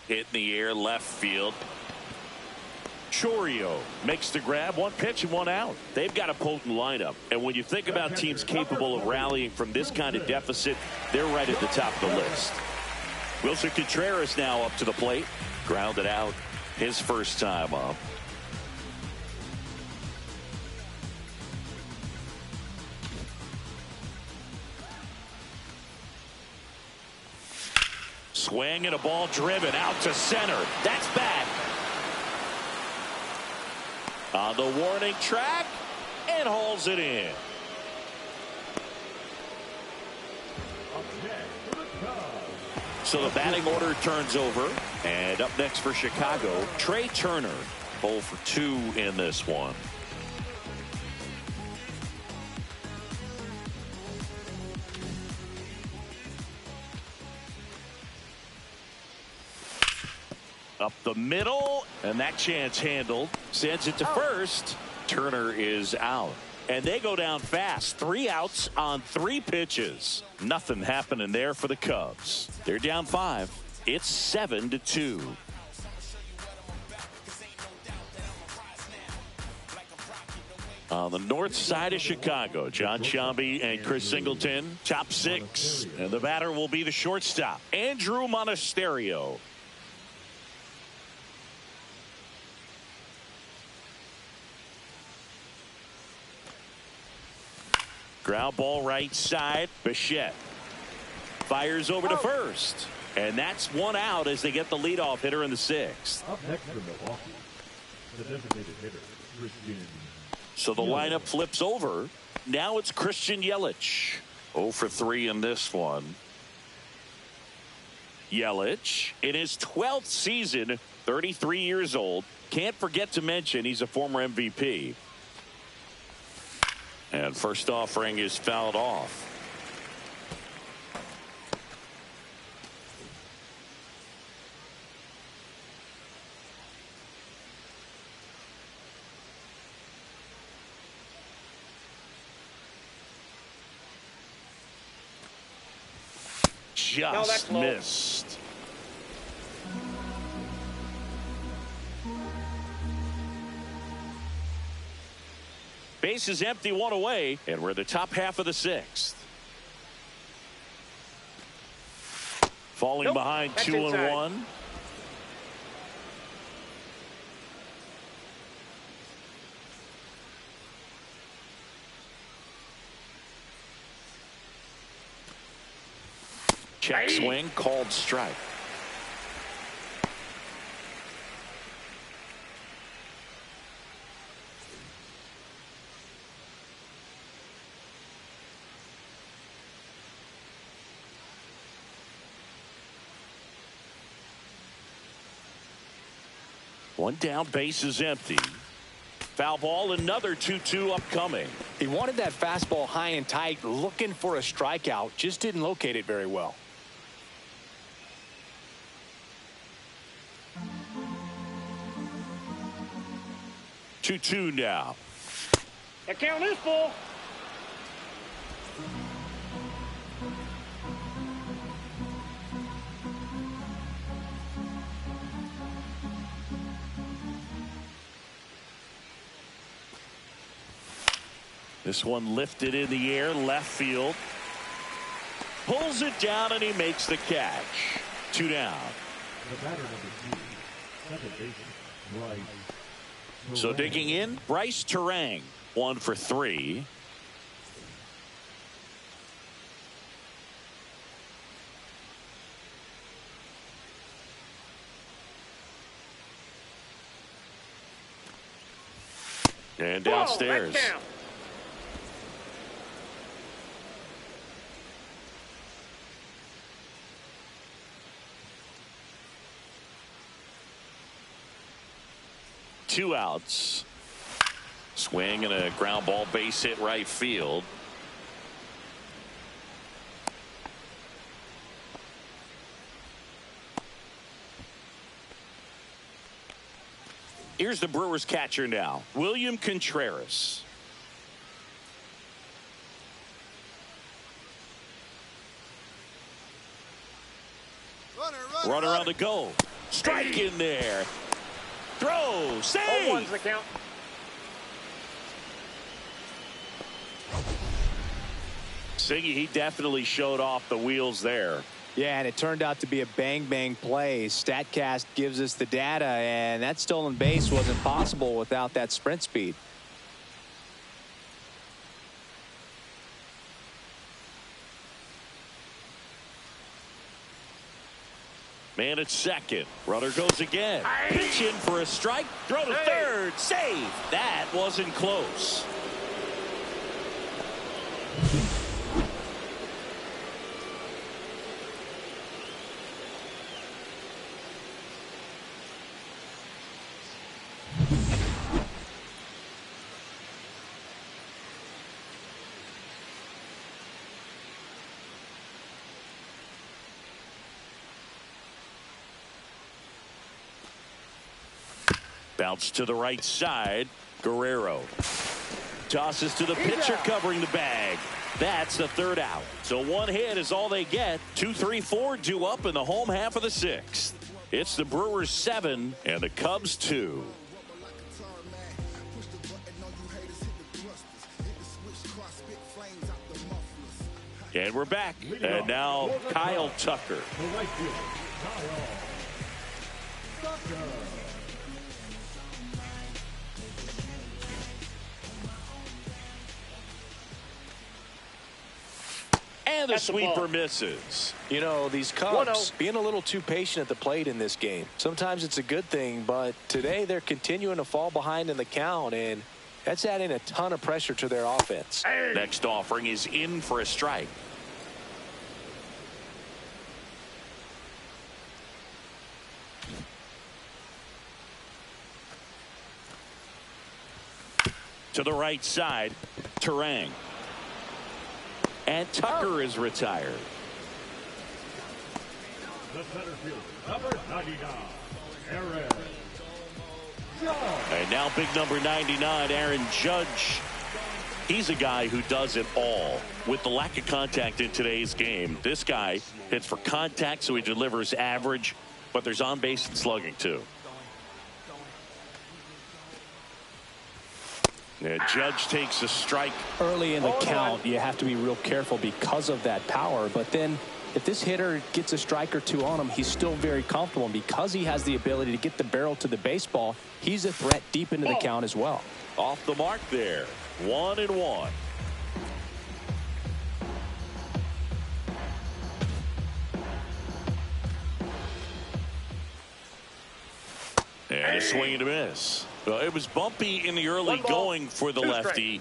Hit in the air, left field. Chourio makes the grab, 1 pitch and 1 out. They've got a potent lineup. And when you think about teams capable of rallying from this kind of deficit, they're right at the top of the list. Wilson Contreras now up to the plate. Grounded out his first time up. Swing and a ball driven out to center. That's bad. On the warning track and hauls it in. So the batting order turns over. And up next for Chicago, Trey Turner. 0 for 2 in this one. Up the middle, and that chance handled. Sends it to first. Turner is out. And they go down fast. 3 outs on 3 pitches. Nothing happening there for the Cubs. They're down 5. It's 7-2. On the north side of Chicago, John Sciambi and Chris Singleton, top 6. And the batter will be the shortstop, Andrew Monasterio. Ground ball right side. Bichette fires over to first. And that's 1 out as they get the leadoff hitter in the 6th. Up next for Milwaukee, the designated hitter, Christian. So the lineup flips over. Now it's Christian Yelich. 0 for 3 in this one. Yelich in his 12th season, 33 years old. Can't forget to mention he's a former MVP. And first offering is fouled off. Just missed. Base is empty, 1 away, and we're the top half of the 6th. Falling behind, That's 2 inside. and 1. Check swing, called strike. One down, base is empty. Foul ball, another 2-2 upcoming. He wanted that fastball high and tight, looking for a strikeout. Just didn't locate it very well. Two now. The count is full. This one lifted in the air, left field. Pulls it down, and he makes the catch. 2 down. The batter number 2, second baseman, Bryce. So digging in, Bryce Terang, 1 for 3. And downstairs. Whoa, down. Two outs. Swing and a ground ball, base hit right field. Here's the Brewers catcher now, William Contreras. Runner on the go. Strike in there. Throw, save. 0-1's the count. Siggy, he definitely showed off the wheels there. Yeah, and it turned out to be a bang-bang play. StatCast gives us the data, and that stolen base wasn't possible without that sprint speed. Man at second. Runner goes again. Pitch in for a strike. Throw to third. Save. That wasn't close. Bounce to the right side. Guerrero tosses to the pitcher covering the bag. That's the third out. So one hit is all they get. 2, 3, 4 due up in the home half of the 6th. It's the Brewers 7 and the Cubs 2. And we're back. And now Kyle Tucker. The right fielder, Kyle Tucker. And the sweeper misses. You know, these Cubs being a little too patient at the plate in this game. Sometimes it's a good thing, but today they're continuing to fall behind in the count, and that's adding a ton of pressure to their offense. Next offering is in for a strike. To the right side, Terang. And Tucker is retired. The center fielder, number 99, Aaron Judge. And now big number 99, Aaron Judge. He's a guy who does it all. With the lack of contact in today's game, this guy hits for contact, so he delivers average, but there's on base and slugging too. And Judge takes a strike. Early in the count, you have to be real careful because of that power. But then if this hitter gets a strike or two on him, he's still very comfortable. And because he has the ability to get the barrel to the baseball, he's a threat deep into the count as well. Off the mark there. 1-1. And a swing and a miss. Well, it was bumpy in the early going for the lefty,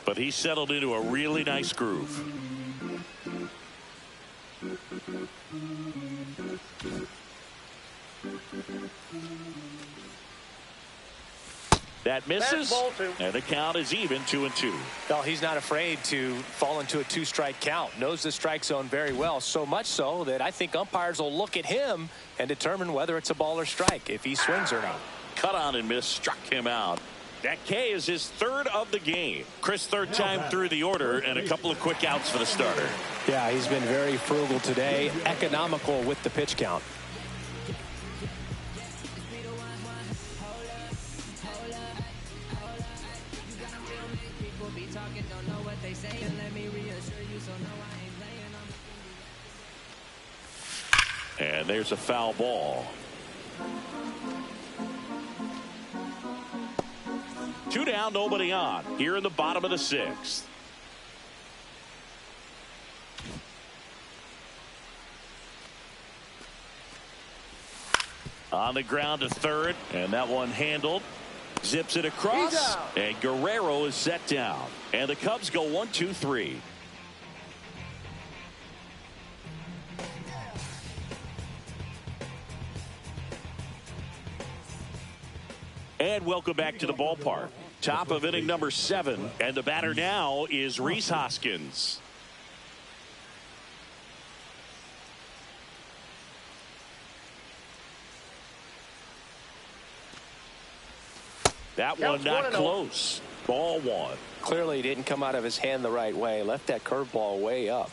but he settled into a really nice groove. That misses, and the count is even 2-2. Well, he's not afraid to fall into a 2-strike count. Knows the strike zone very well, so much so that I think umpires will look at him and determine whether it's a ball or strike, if he swings or not. Cut on and miss, struck him out. That K is his third of the game. Chris, third time through the order, and a couple of quick outs for the starter. Yeah, he's been very frugal today, economical with the pitch count. And there's a foul ball. 2 down, nobody on. Here in the bottom of the 6th. On the ground to third, and that one handled. Zips it across, and Guerrero is set down. And the Cubs go 1-2-3. And welcome back to the ballpark. Top of inning number 7, and the batter now is Rhys Hoskins. That one not close. Ball 1. Clearly didn't come out of his hand the right way. Left that curveball way up.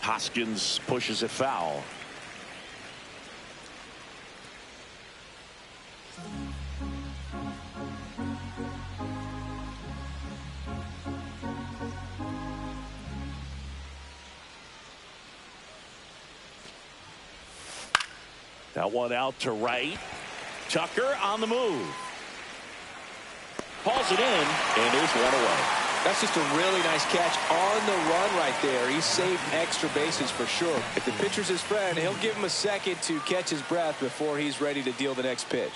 Hoskins pushes it foul. That one out to right. Tucker on the move. Pulls it in, and there's one away. That's just a really nice catch on the run right there. He saved extra bases for sure. If the pitcher's his friend, he'll give him a second to catch his breath before he's ready to deal the next pitch.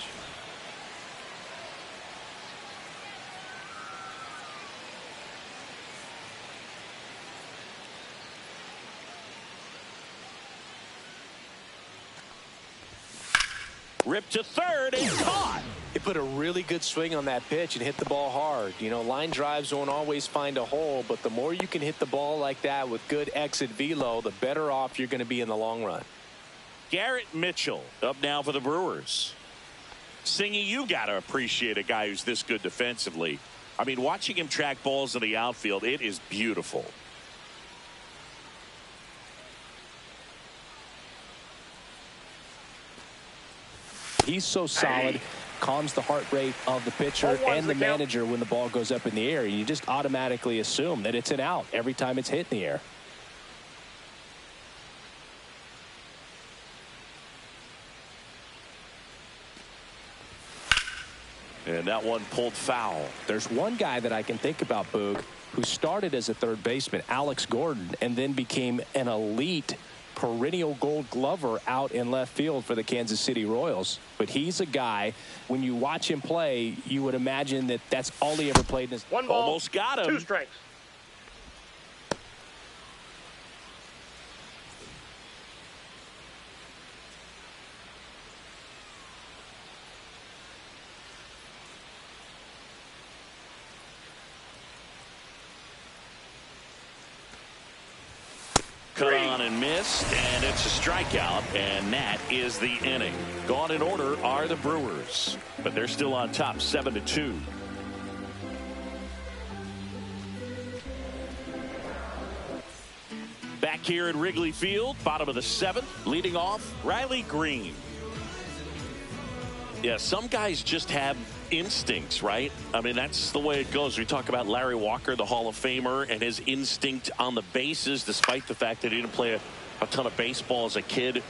Ripped to third and caught. He put a really good swing on that pitch and hit the ball hard. You know, line drives won't always find a hole, but the more you can hit the ball like that with good exit velo, the better off you're going to be in the long run. Garrett Mitchell up now for the Brewers. Singy, you got to appreciate a guy who's this good defensively. I mean, watching him track balls in the outfield, it is beautiful. He's so solid, calms the heart rate of the pitcher and the manager when the ball goes up in the air. You just automatically assume that it's an out every time it's hit in the air. And that one pulled foul. There's one guy that I can think about, Boog, who started as a third baseman, Alex Gordon, and then became an elite perennial Gold Glover out in left field for the Kansas City Royals. But he's a guy, when you watch him play, you would imagine that that's all he ever played in his. One ball, almost got him. 2 strikes. Cut on and missed, and it's a strikeout, and that is the inning. Gone in order are the Brewers, but they're still on top 7-2. Back here at Wrigley Field, bottom of the 7th, leading off Riley Green. Yeah, some guys just have instincts, right? I mean, that's the way it goes. We talk about Larry Walker, the Hall of Famer, and his instinct on the bases, despite the fact that he didn't play a ton of baseball as a kid.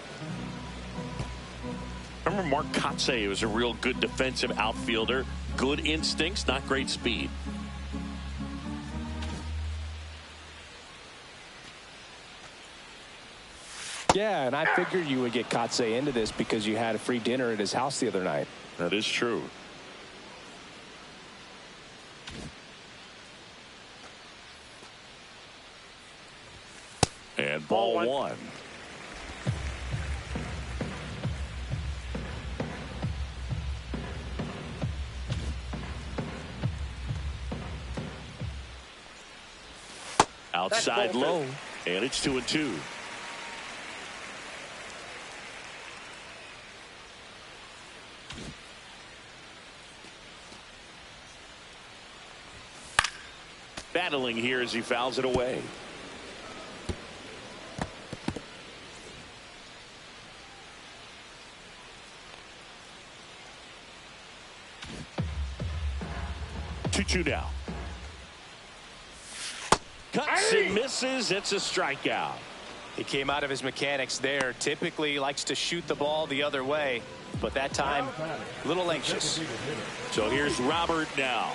I remember Mark Kotsay was a real good defensive outfielder. Good instincts, not great speed. Yeah, and I figured you would get Kotsay into this because you had a free dinner at his house the other night. That is true. And ball one. Outside low, and it's 2-2. Battling here as he fouls it away. Two now. Cuts and misses. It's a strikeout. He came out of his mechanics there. Typically he likes to shoot the ball the other way, but that time a little anxious. So here's Robert now.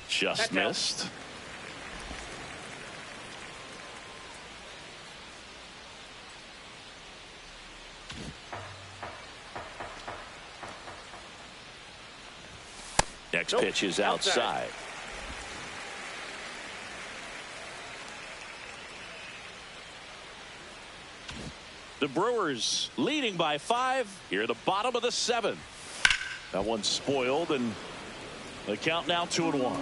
Just missed. Next pitch is outside. The Brewers leading by 5 here at the bottom of the 7th. That one's spoiled, and the count now 2-1.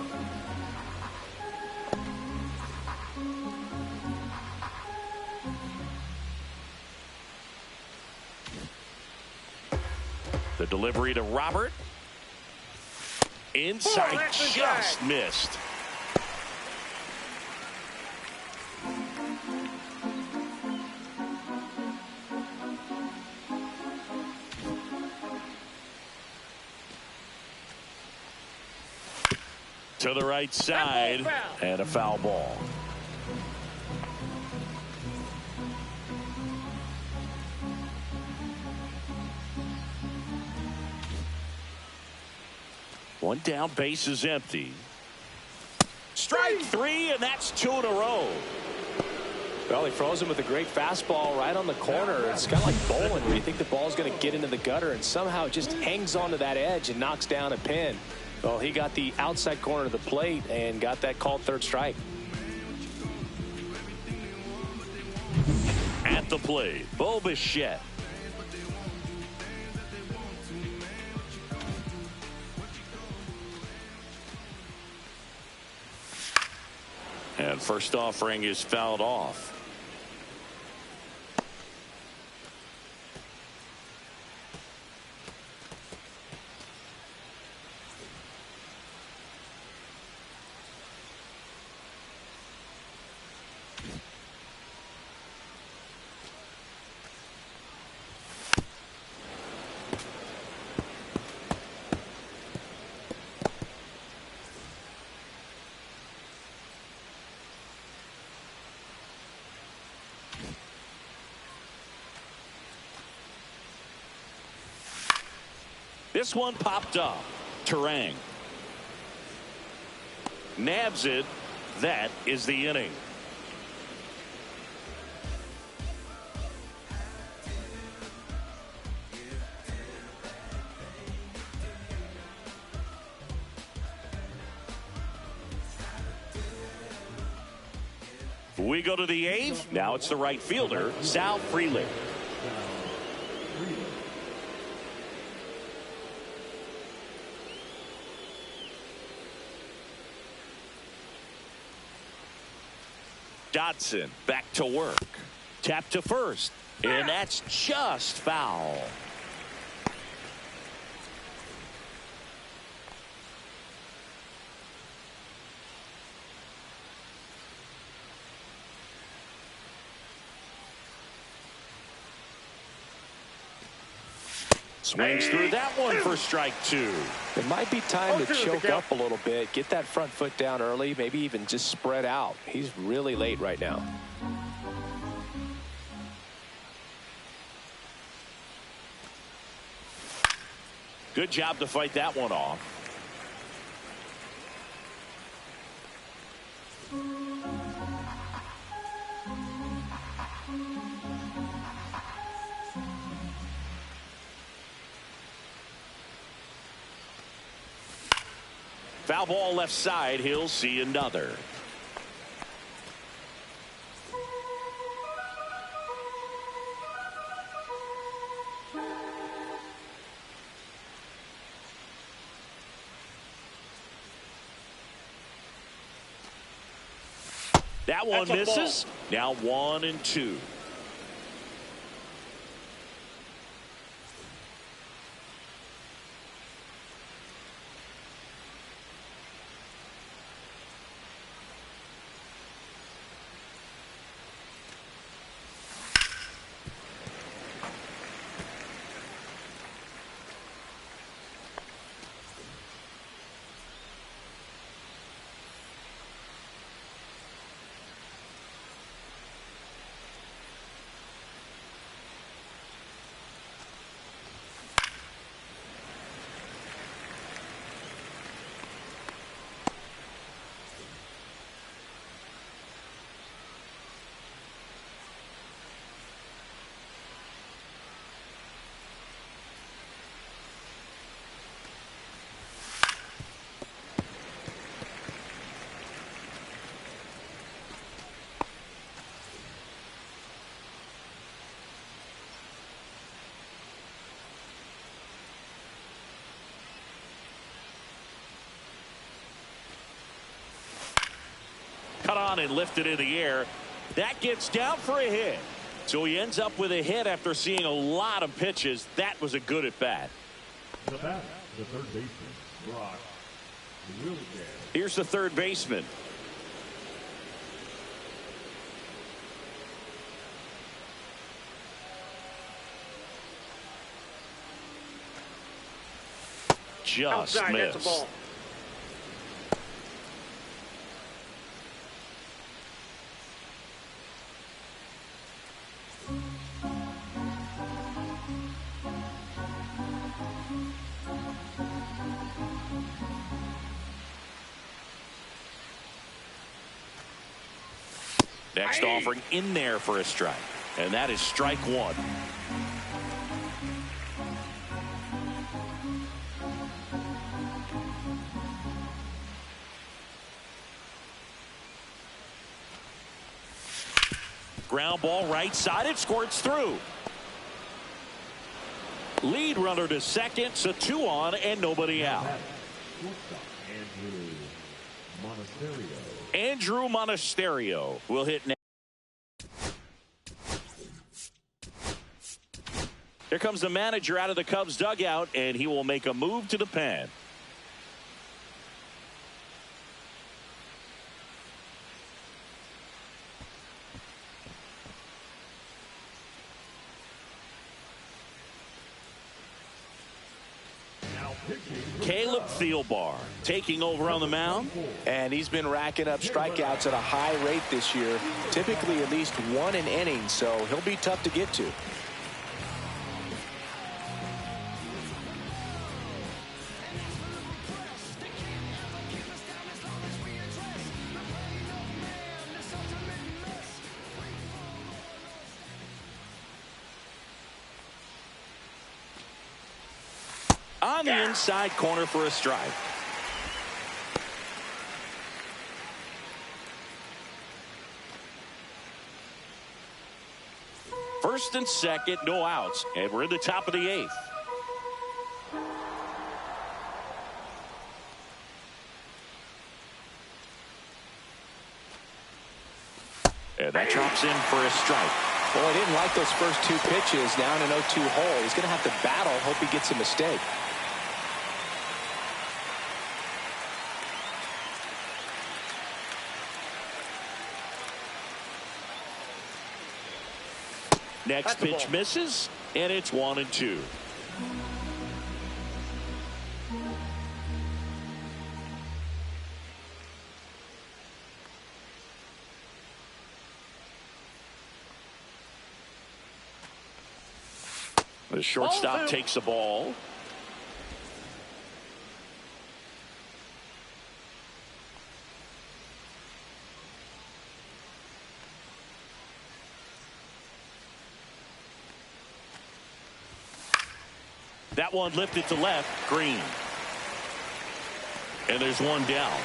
The delivery to Robert. Inside, just missed. To the right side, and a foul ball. One down, base is empty. Strike 3, and that's 2 in a row. Well, he froze him with a great fastball right on the corner. It's kind of like bowling where you think the ball's going to get into the gutter, and somehow it just hangs onto that edge and knocks down a pin. Well, he got the outside corner of the plate and got that called third strike. At the plate, Bo Bichette. And first offering is fouled off. This one popped up. Terang nabs it. That is the inning. We go to the 8th. Now it's the right fielder, Sal Frelick. Dodson back to work. Tap to first, and that's just foul. Swings through that one for strike 2. It might be time to choke up a little bit, get that front foot down early, maybe even just spread out. He's really late right now. Good job to fight that one off. Foul ball left side. He'll see another. That one misses. Now 1-2. Cut on and lifted in the air. That gets down for a hit. So he ends up with a hit after seeing a lot of pitches. That was a good at bat. The bat, the third baseman, Brock Williams. Here's the third baseman. Just outside, missed. that's a ball. Next offering in there for a strike. And that is strike 1. Ground ball right side. It squirts through. Lead runner to second. So 2 on and nobody out. Andrew Monasterio will hit next. Here comes the manager out of the Cubs dugout, and he will make a move to the pen. Caleb Thielbar taking over on the mound. And he's been racking up strikeouts at a high rate this year, typically at least 1 an inning, so he'll be tough to get to. On the inside corner for a strike. First and second, no outs, and we're in the top of the 8th. And that drops in for a strike. Well, I didn't like those first 2 pitches down an 0-2 hole. He's going to have to battle, hope he gets a mistake. Next pitch misses, and it's 1-2. The shortstop takes the ball. That one lifted to left. Green. And there's one down.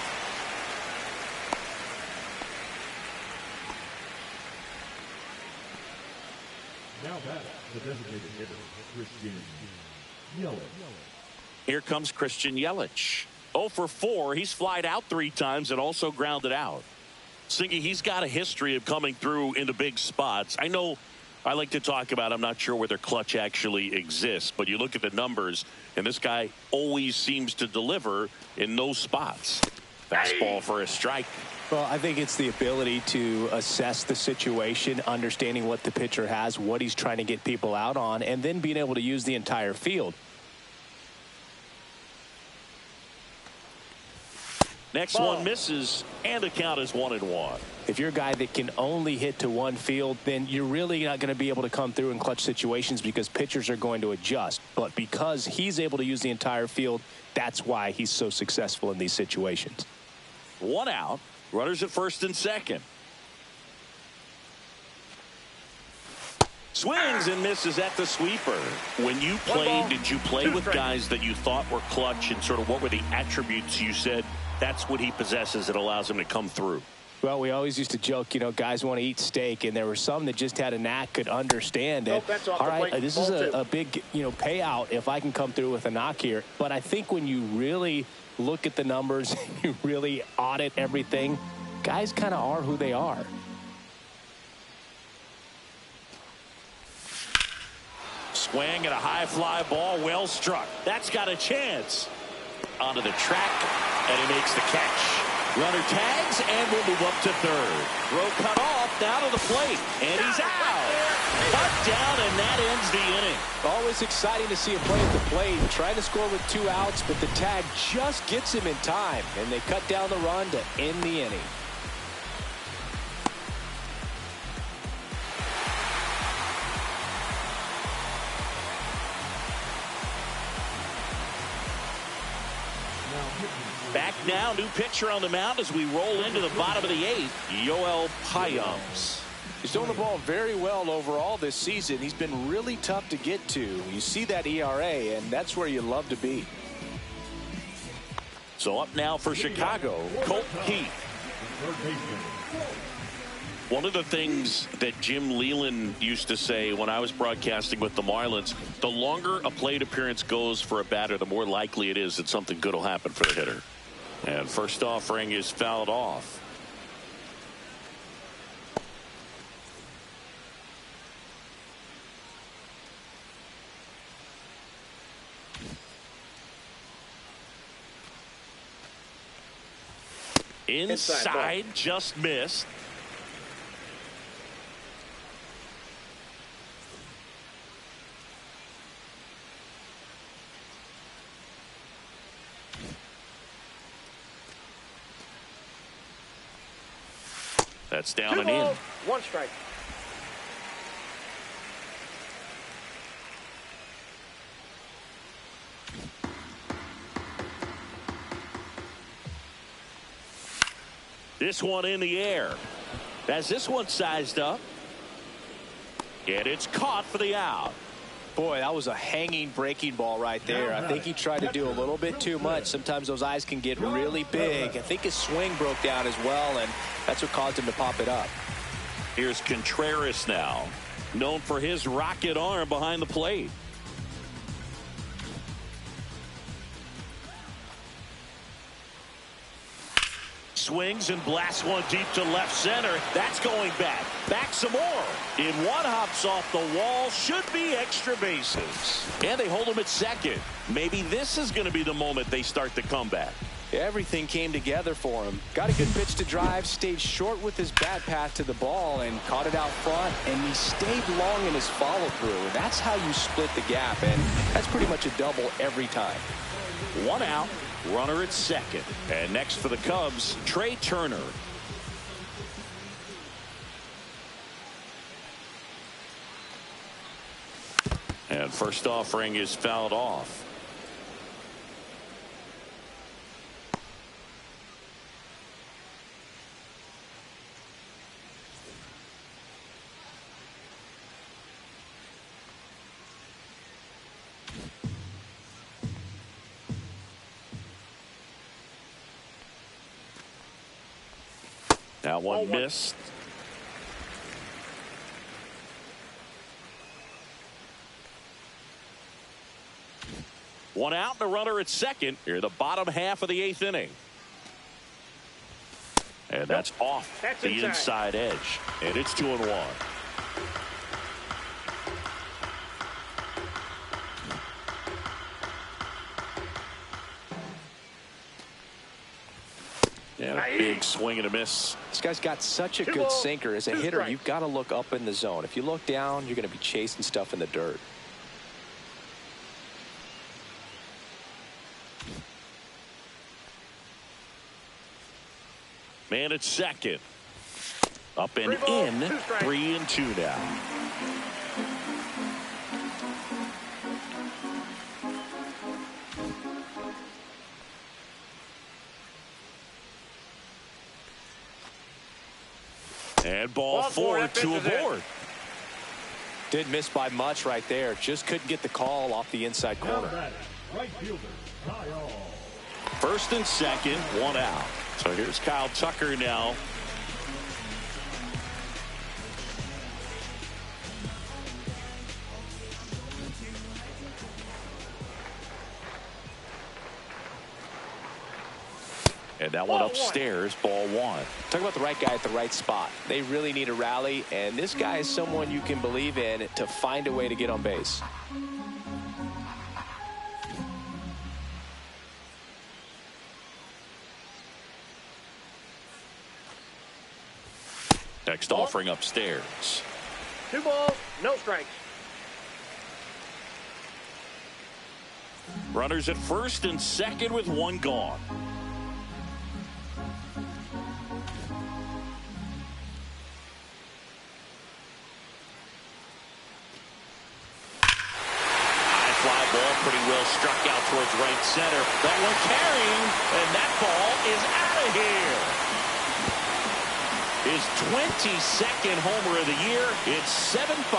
Now back, the designated hitter, Christian Yelich. Here comes Christian Yelich. 0 for 4. He's flied out 3 times and also grounded out. Singy, he's got a history of coming through into big spots. I know I like to talk about, I'm not sure whether clutch actually exists, but you look at the numbers, and this guy always seems to deliver in those spots. Fastball for a strike. Well, I think it's the ability to assess the situation, understanding what the pitcher has, what he's trying to get people out on, and then being able to use the entire field. Next one misses, and the count is 1-1. If you're a guy that can only hit to one field, then you're really not going to be able to come through in clutch situations because pitchers are going to adjust. But because he's able to use the entire field, that's why he's so successful in these situations. 1 out. Runners at first and second. Swings and misses at the sweeper. When you played, did you play with guys that you thought were clutch, and sort of what were the attributes you said that's what he possesses that allows him to come through? Well, we always used to joke, you know, guys want to eat steak, and there were some that just had a knack, could understand it. All right, this is a big, payout if I can come through with a knock here. But I think when you really look at the numbers, you really audit everything, guys kind of are who they are. Swing and a high fly ball, well struck. That's got a chance. Onto the track, and he makes the catch. Runner tags and will move up to third. Throw cut off, down to the plate, and he's out. Cut down, and that ends the inning. Always exciting to see a play at the plate, trying to score with 2 outs, but the tag just gets him in time, and they cut down the run to end the inning. Back now, new pitcher on the mound as we roll into the bottom of the 8th, Yoel Payams. He's doing the ball very well overall this season. He's been really tough to get to. You see that ERA, and that's where you love to be. So up now for Chicago, Colt Heath. One of the things that Jim Leland used to say when I was broadcasting with the Marlins, the longer a plate appearance goes for a batter, the more likely it is that something good will happen for the hitter. And first offering is fouled off. Inside, just missed. That's down and in. 1 strike. This one in the air. As this one sized up. And it's caught for the out. Boy, that was a hanging breaking ball right there. I think he tried to do a little bit too much. Sometimes those eyes can get really big. I think his swing broke down as well, and that's what caused him to pop it up. Here's Contreras now, known for his rocket arm behind the plate. Swings and blasts one deep to left center. That's going back. Back some more. In one, hops off the wall. Should be extra bases. And they hold him at second. Maybe this is going to be the moment they start the comeback. Everything came together for him. Got a good pitch to drive, stayed short with his bat path to the ball, and caught it out front. And he stayed long in his follow-through. That's how you split the gap, and that's pretty much a double every time. 1 out, runner at second. And next for the Cubs, Trey Turner. And first offering is fouled off. That one missed. One out and a runner at second. Here, the bottom half of the 8th inning. And that's off the inside edge. And it's 2-1. And a big swing and a miss. This guy's got such a good sinker. As a hitter, you've got to look up in the zone. If you look down, you're going to be chasing stuff in the dirt. Man at second. Up and in. 3-2 now. And ball 4, 2 aboard. Didn't miss by much right there. Just couldn't get the call off the inside corner. Right fielder, Kyle. First and second, 1 out. So here's Kyle Tucker now. And that one upstairs, ball 1. Talk about the right guy at the right spot. They really need a rally, and this guy is someone you can believe in to find a way to get on base. Next offering upstairs. 2 balls, no strikes. Runners at first and second with 1 gone. Pretty well struck out towards right center. That one carrying, and that ball is out of here. His 22nd homer of the year. It's 7-5.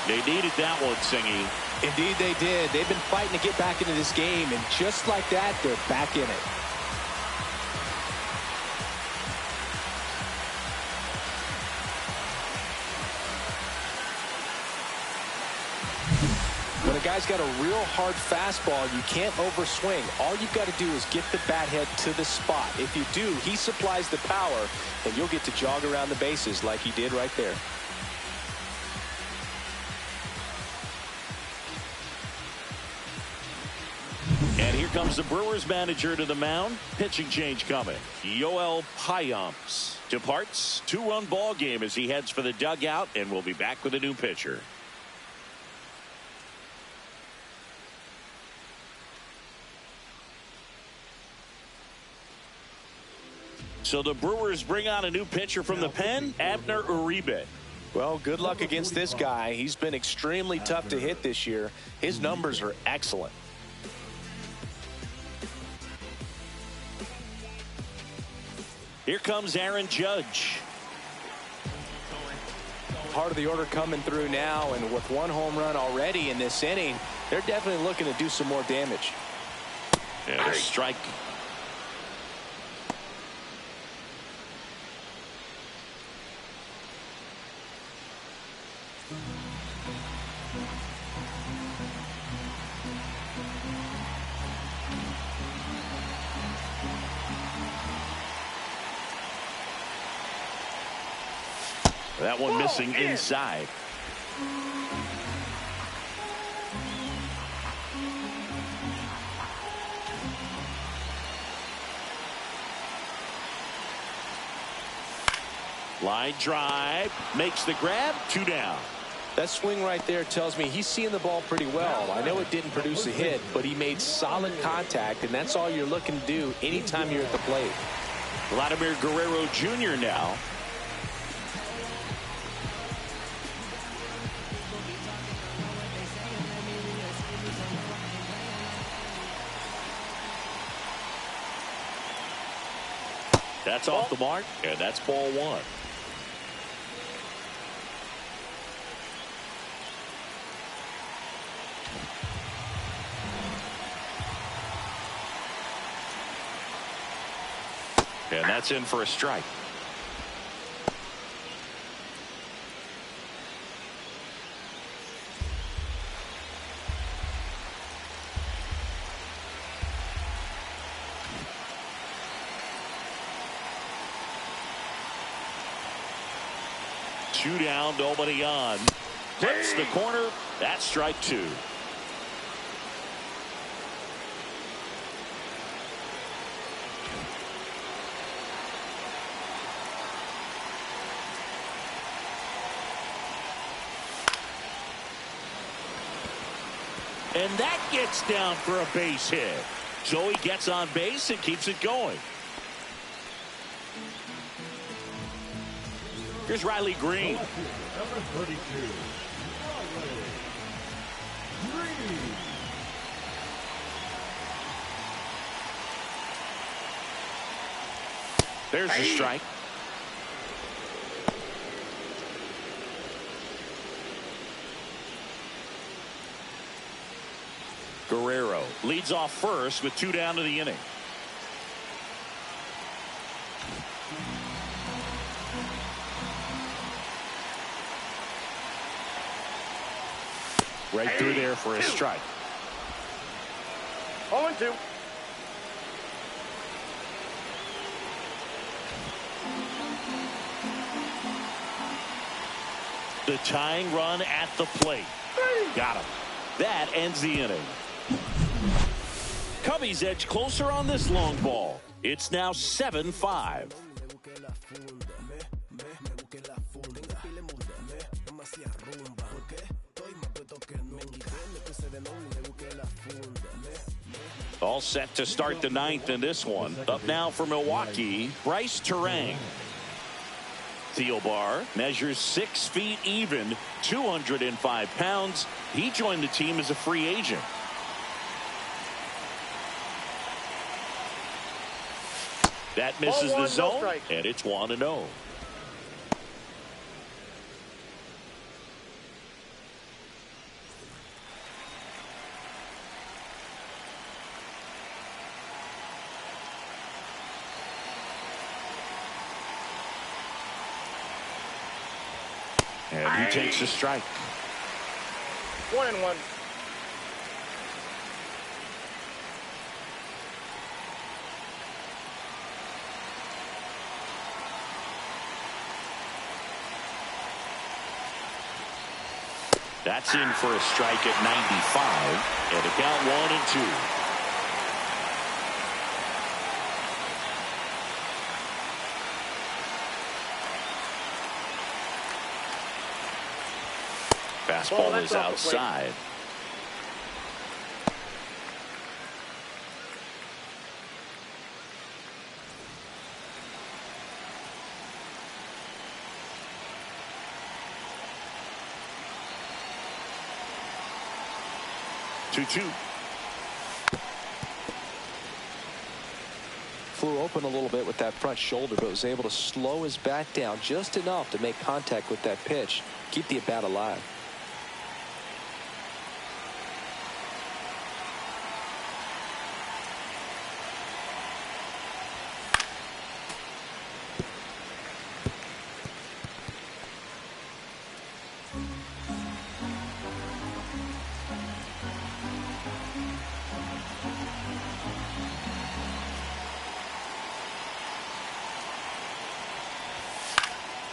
They needed that one, Singy. Indeed they did. They've been fighting to get back into this game, and just like that, they're back in it. When a guy's got a real hard fastball, you can't overswing. All you've got to do is get the bat head to the spot. If you do, he supplies the power, and you'll get to jog around the bases like he did right there. And here comes the Brewers manager to the mound. Pitching change coming. Yoel Payamps departs. 2-run ball game as he heads for the dugout, and we'll be back with a new pitcher. So the Brewers bring on a new pitcher from the pen, Abner Uribe. Well, good luck against this guy. He's been extremely tough to hit this year. His numbers are excellent. Here comes Aaron Judge. Part of the order coming through now, and with 1 home run already in this inning, they're definitely looking to do some more damage. And a strike. That one missing inside. Line drive. Makes the grab. 2 down. That swing right there tells me he's seeing the ball pretty well. I know it didn't produce a hit, but he made solid contact, and that's all you're looking to do anytime you're at the plate. Vladimir Guerrero Jr. now. That's off the mark, and that's ball 1. And that's in for a strike. Two down, nobody on. Hits the corner. That's strike 2. And that gets down for a base hit. So he gets on base and keeps it going. Here's Riley Green. Number 32. Green. There's the strike. Guerrero leads off first with 2 down to the inning. Right through there for a strike. 0-2. The tying run at the plate. Got him. That ends the inning. Cubbies edge closer on this long ball. It's now 7-5. All set to start the 9th in this one. Up now for Milwaukee, Bryce Terang. Thielbar measures 6 feet even, 205 pounds. He joined the team as a free agent. That misses the zone, and it's 1-0. And he takes a strike. 1-1. That's in for a strike at 95. And a count 1-2. Fastball is outside. Two. Flew open a little bit with that front shoulder, but was able to slow his bat down just enough to make contact with that pitch. Keep the at-bat alive.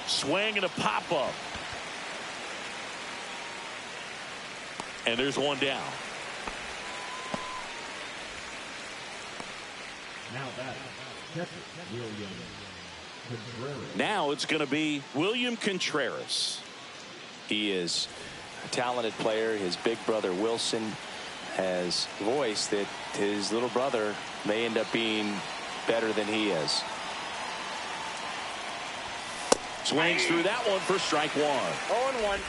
Swing and a pop-up. And there's one down. Now that catcher Williams. Contreras. Now it's going to be William Contreras. He is a talented player. His big brother Wilson has voiced that his little brother may end up being better than he is. Swings through that one for strike one. 0-1.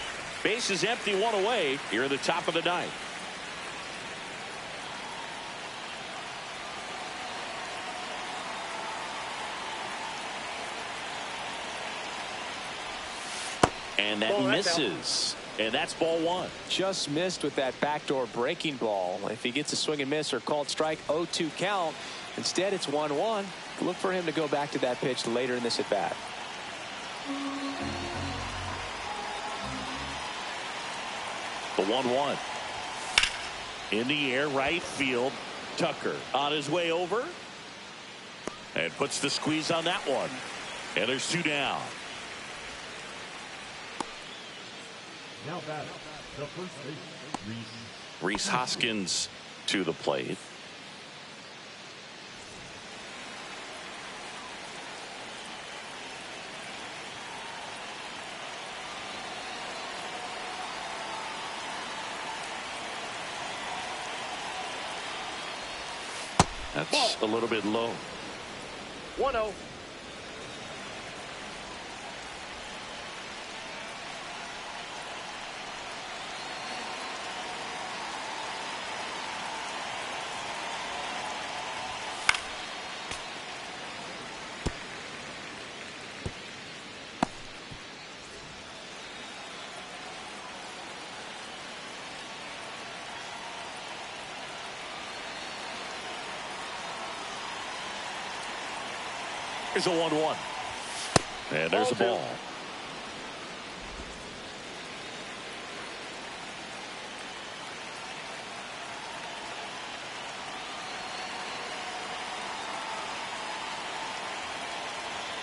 Base is empty, one away here at the top of the ninth. And that misses. And that's ball one. Just missed with that backdoor breaking ball. If he gets a swing and miss or called strike, 0-2 count. Instead, it's 1-1. Look for him to go back to that pitch later in this at bat. The 1-1. In the air, right field. Tucker on his way over. And puts the squeeze on that one. And there's two down. Now batting, the first baseman, Rhys Hoskins to the plate. That's a little bit low. 1-0. Here's a 1-1. And there's a ball.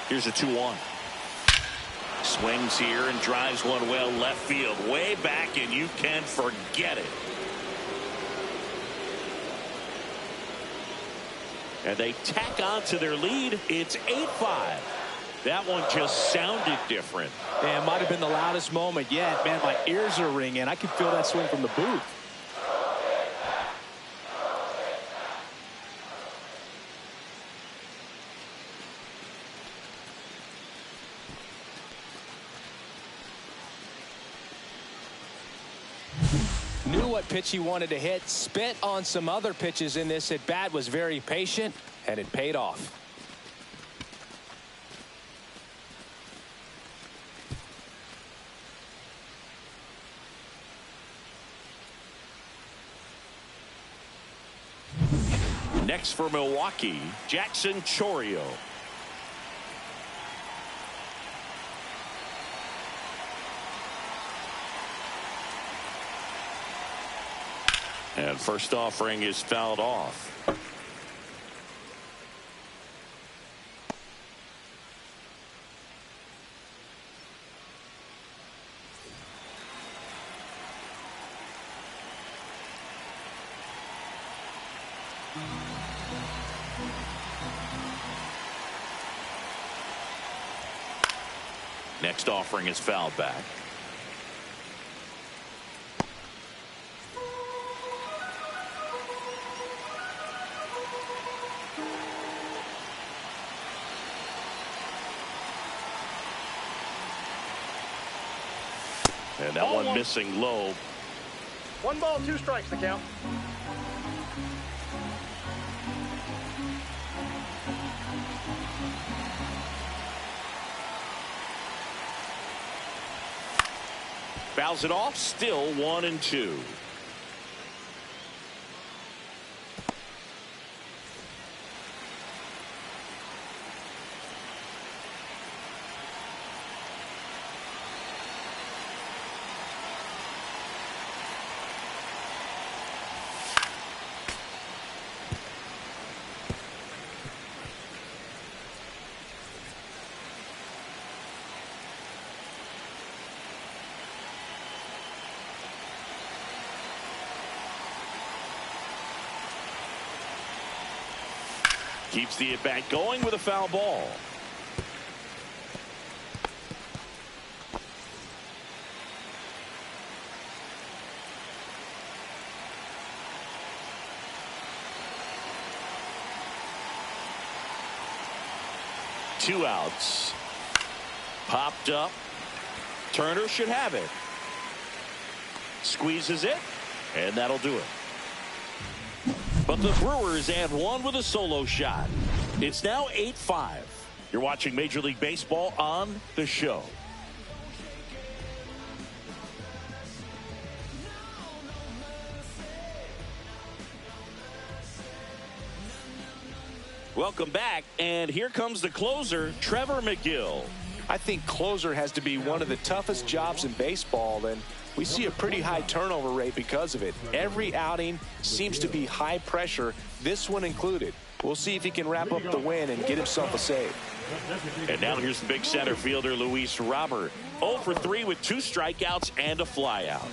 Here's a 2-1. Swings here and drives one well left field. Way back, and you can forget it. And they tack on to their lead. It's 8-5. That one just sounded different. And it might have been the loudest moment yet. Man, my ears are ringing. I can feel that swing from the booth. Knew what pitch he wanted to hit. Spent on some other pitches in this at bat. Was very patient, and it paid off. Next for Milwaukee, Jackson Chourio. And first offering is fouled off. Next offering is fouled back. And that Ball one one. missing low. 1 ball, 2 strikes the count. Fouls it off. Still 1-2. Keeps the at bat going with a foul ball. 2 outs. Popped up. Turner should have it. Squeezes it, and that'll do it. But the Brewers add 1 with a solo shot. It's now 8-5. You're watching Major League Baseball on The Show. Welcome back, and here comes the closer, Trevor McGill. I think closer has to be one of the toughest jobs in baseball, and we see a pretty high turnover rate because of it. Every outing seems to be high pressure, this one included. We'll see if he can wrap up the win and get himself a save. And now here's the big center fielder, Luis Robert. 0 for 3 with 2 strikeouts and a flyout.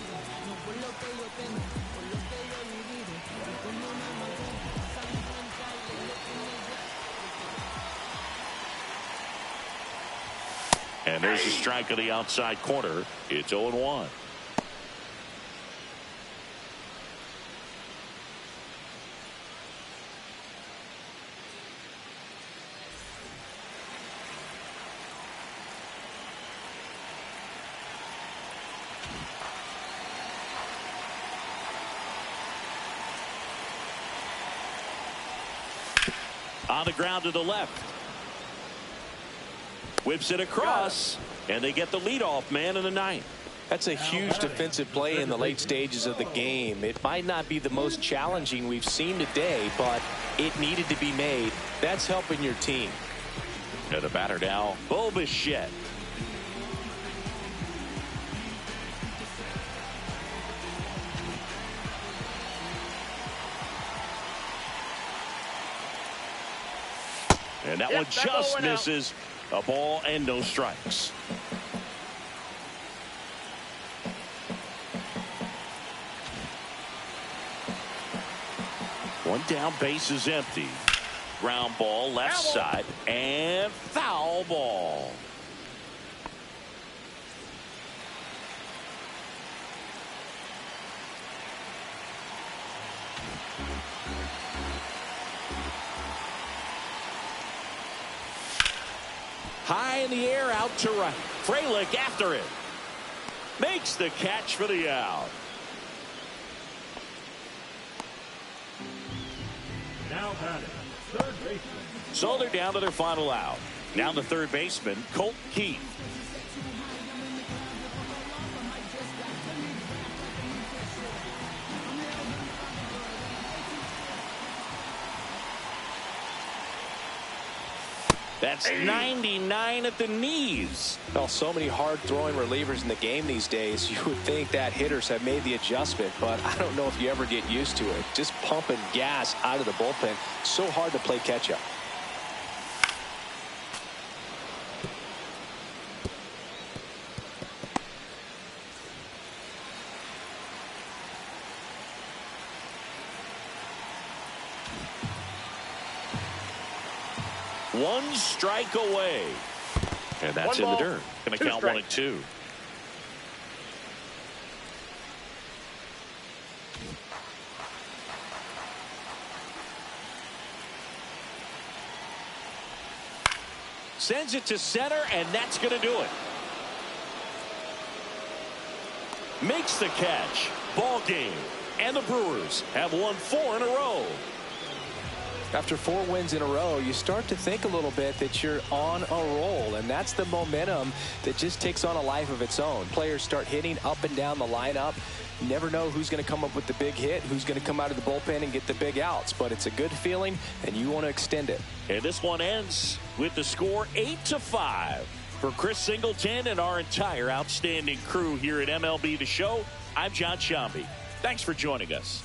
And there's a strike on the outside corner. It's 0-1. On the ground to the left. Whips it across, and they get the leadoff man in the 9th. That's a huge defensive play in the late stages of the game. It might not be the most challenging we've seen today, but it needed to be made. That's helping your team. And the batter now, Bo Bichette. And that one just misses. A ball and no strikes. One down, base is empty. Ground ball, left side, and foul ball. High in the air, out to right. Frelick after it. Makes the catch for the out. Now batting, third baseman. So they're down to their final out. Now the third baseman, Colt Keith. That's 99 at the knees. Well, so many hard-throwing relievers in the game these days, you would think that hitters have made the adjustment, but I don't know if you ever get used to it. Just pumping gas out of the bullpen, so hard to play catch-up. One strike away. And that's in the dirt. Going to count 1-2. Sends it to center, and that's going to do it. Makes the catch. Ball game. And the Brewers have won 4 in a row. After 4 wins in a row, you start to think a little bit that you're on a roll, and that's the momentum that just takes on a life of its own. Players start hitting up and down the lineup. You never know who's going to come up with the big hit, who's going to come out of the bullpen and get the big outs, but it's a good feeling, and you want to extend it. And this one ends with the score 8-5. For Chris Singleton and our entire outstanding crew here at MLB The Show, I'm John Shambi. Thanks for joining us.